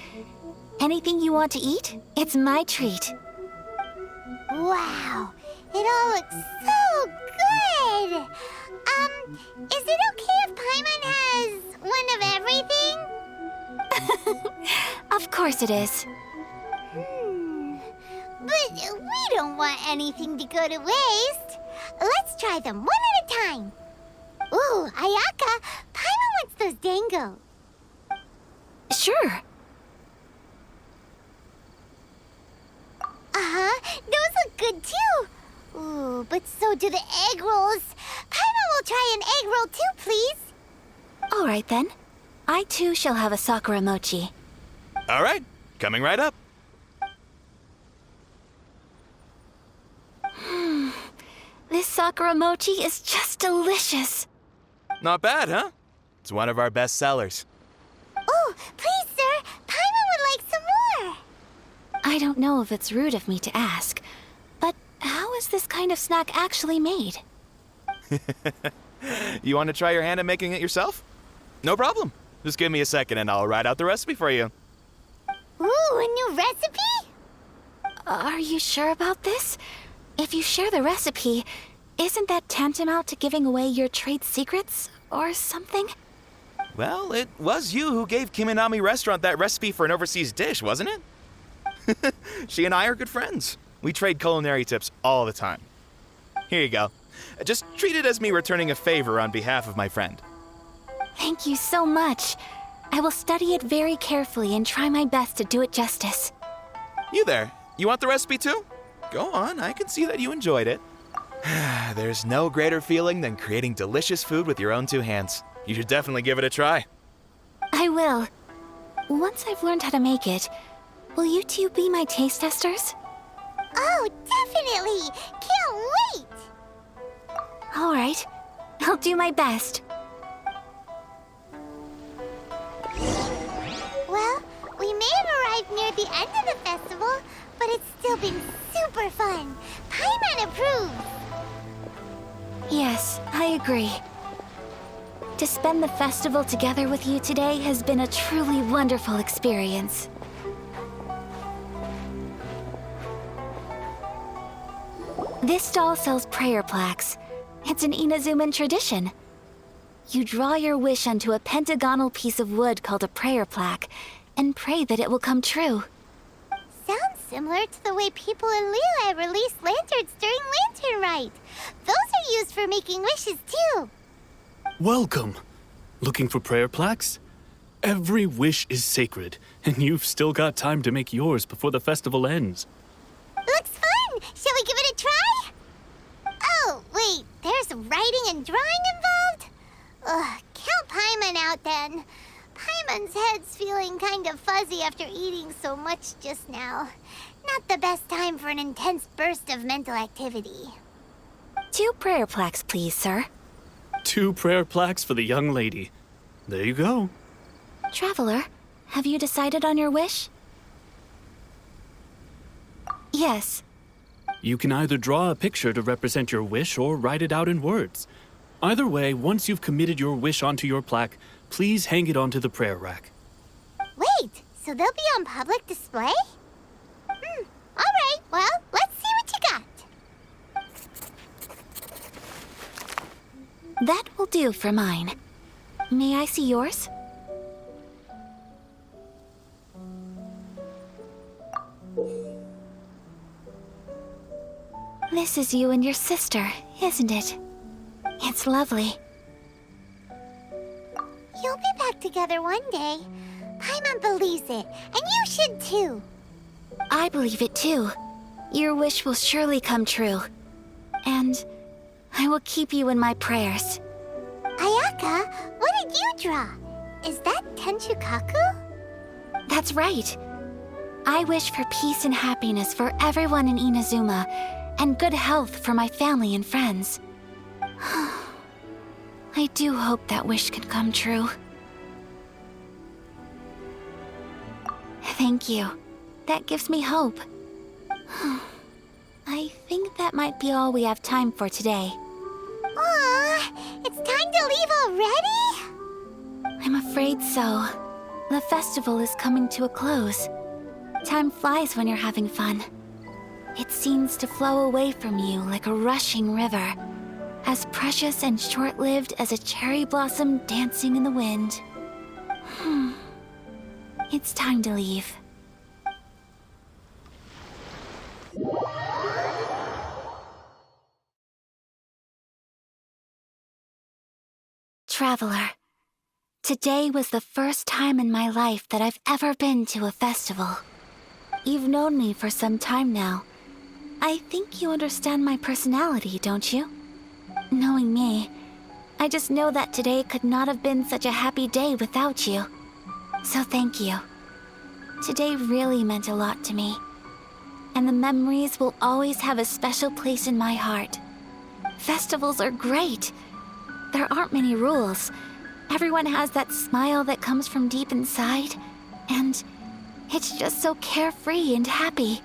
Anything you want to eat, it's my treat. Wow, it all looks so good! Is it okay if Paimon has one of everything? Of course it is. But we don't want anything to go to waste. Let's try them one at a time. Ooh, Ayaka, Paimon wants those dango. Sure. Those look good too. Ooh, but so do the egg rolls. Paimon will try an egg roll too, please. All right then. I too shall have a Sakura mochi. All right, coming right up. This Sakura mochi is just delicious. Not bad, huh? It's one of our best sellers. Oh, please, sir. Paimon would like some more. I don't know if it's rude of me to ask, but how is this kind of snack actually made? You want to try your hand at making it yourself? No problem. Just give me a second and I'll write out the recipe for you. Ooh, a new recipe? Are you sure about this? If you share the recipe, isn't that tantamount to giving away your trade secrets or something? Well, it was you who gave Kiminami Restaurant that recipe for an overseas dish, wasn't it? She and I are good friends. We trade culinary tips all the time. Here you go. Just treat it as me returning a favor on behalf of my friend. Thank you so much. I will study it very carefully and try my best to do it justice. You there. You want the recipe too? Go on, I can see that you enjoyed it. There's no greater feeling than creating delicious food with your own two hands. You should definitely give it a try. I will. Once I've learned how to make it, will you two be my taste testers? Oh, definitely! Can't wait! All right. I'll do my best. Well, we may have arrived near the end of the festival, but it's still been super fun. Paimon approves! Yes, I agree. To spend the festival together with you today has been a truly wonderful experience. This stall sells prayer plaques. It's an Inazuman tradition. You draw your wish onto a pentagonal piece of wood called a prayer plaque and pray that it will come true. Sounds similar to the way people in Liyue release lanterns during Lantern Rite. Those are used for making wishes too. Welcome. Looking for prayer plaques? Every wish is sacred, and you've still got time to make yours before the festival ends. Looks fun! Shall we give it a try? Oh, wait, there's writing and drawing involved? Ugh, count Paimon out then. Paimon's head's feeling kind of fuzzy after eating so much just now. Not the best time for an intense burst of mental activity. 2 prayer plaques, please, sir. 2 prayer plaques for the young lady. There you go. Traveler, have you decided on your wish? Yes. You can either draw a picture to represent your wish or write it out in words. Either way, once you've committed your wish onto your plaque, please hang it onto the prayer rack. Wait, so they'll be on public display? Alright, well, let's see what you got. That will do for mine. May I see yours? This misses you and your sister, isn't it? It's lovely. You'll be back together one day. Paimon believes it, and you should too. I believe it too. Your wish will surely come true. And I will keep you in my prayers. Ayaka, what did you draw? Is that Tenchukaku? That's right. I wish for peace and happiness for everyone in Inazuma, and good health for my family and friends. I do hope that wish can come true. Thank you. That gives me hope. I think that might be all we have time for today. Aw, it's time to leave already? I'm afraid so. The festival is coming to a close. Time flies when you're having fun. It seems to flow away from you like a rushing river, as precious and short-lived as a cherry blossom dancing in the wind. It's time to leave. Traveler, today was the first time in my life that I've ever been to a festival. You've known me for some time now. I think you understand my personality, don't you? Knowing me, I just know that today could not have been such a happy day without you. So thank you. Today really meant a lot to me. And the memories will always have a special place in my heart. Festivals are great. There aren't many rules. Everyone has that smile that comes from deep inside. And it's just so carefree and happy.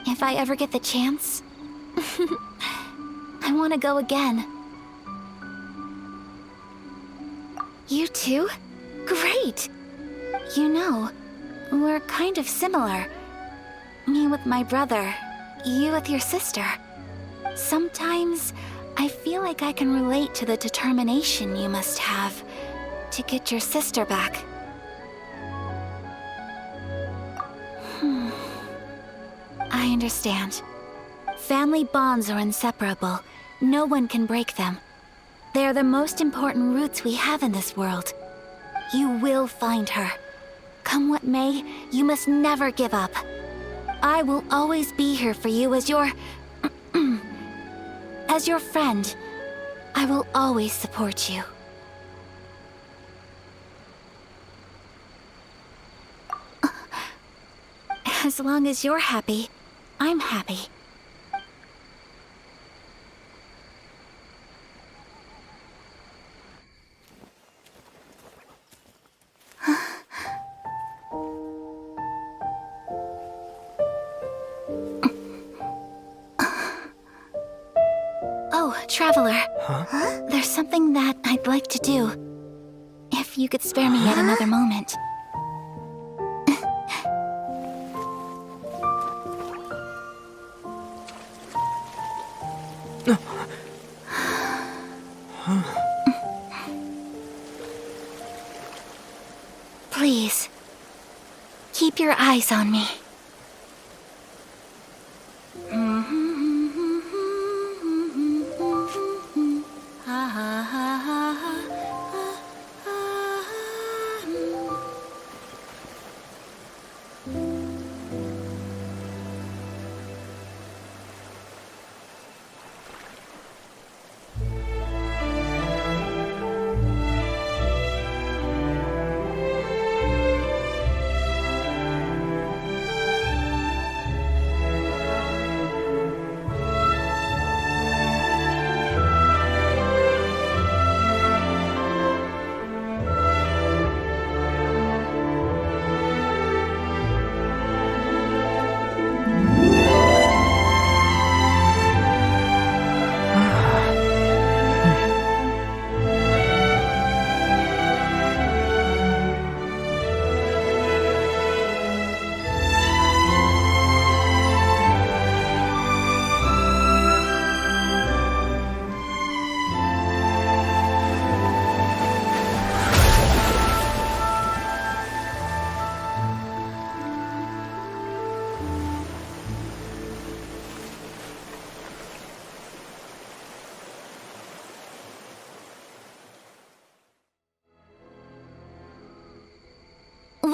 If I ever get the chance, I want to go again. You too? Great! You know, we're kind of similar. Me with my brother, you with your sister. Sometimes I feel like I can relate to the determination you must have to get your sister back. I understand. Family bonds are inseparable. No one can break them. They are the most important roots we have in this world. You will find her. Come what may, you must never give up. I will always be here for you as your... as your friend. I will always support you. As long as you're happy, I'm happy. Oh, Traveler. Huh? There's something that I'd like to do. If you could spare me yet another moment. Please, keep your eyes on me.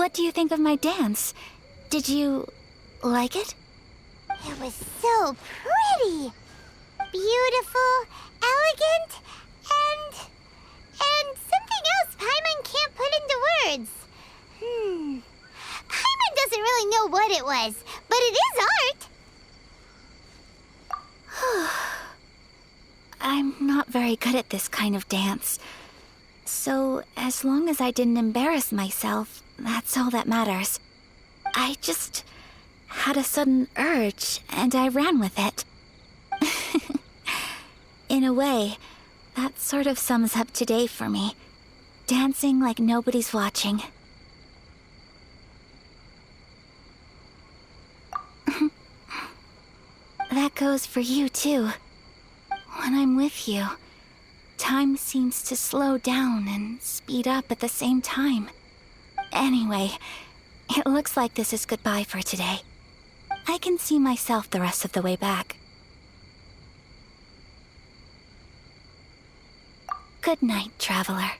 What do you think of my dance? Did you like it? It was so pretty. Beautiful, elegant, and something else Paimon can't put into words. Paimon doesn't really know what it was, but it is art. I'm not very good at this kind of dance. So, as long as I didn't embarrass myself, that's all that matters. I just had a sudden urge, and I ran with it. In a way, that sort of sums up today for me. Dancing like nobody's watching. That goes for you, too. When I'm with you, time seems to slow down and speed up at the same time. Anyway, it looks like this is goodbye for today. I can see myself the rest of the way back. Good night, traveler.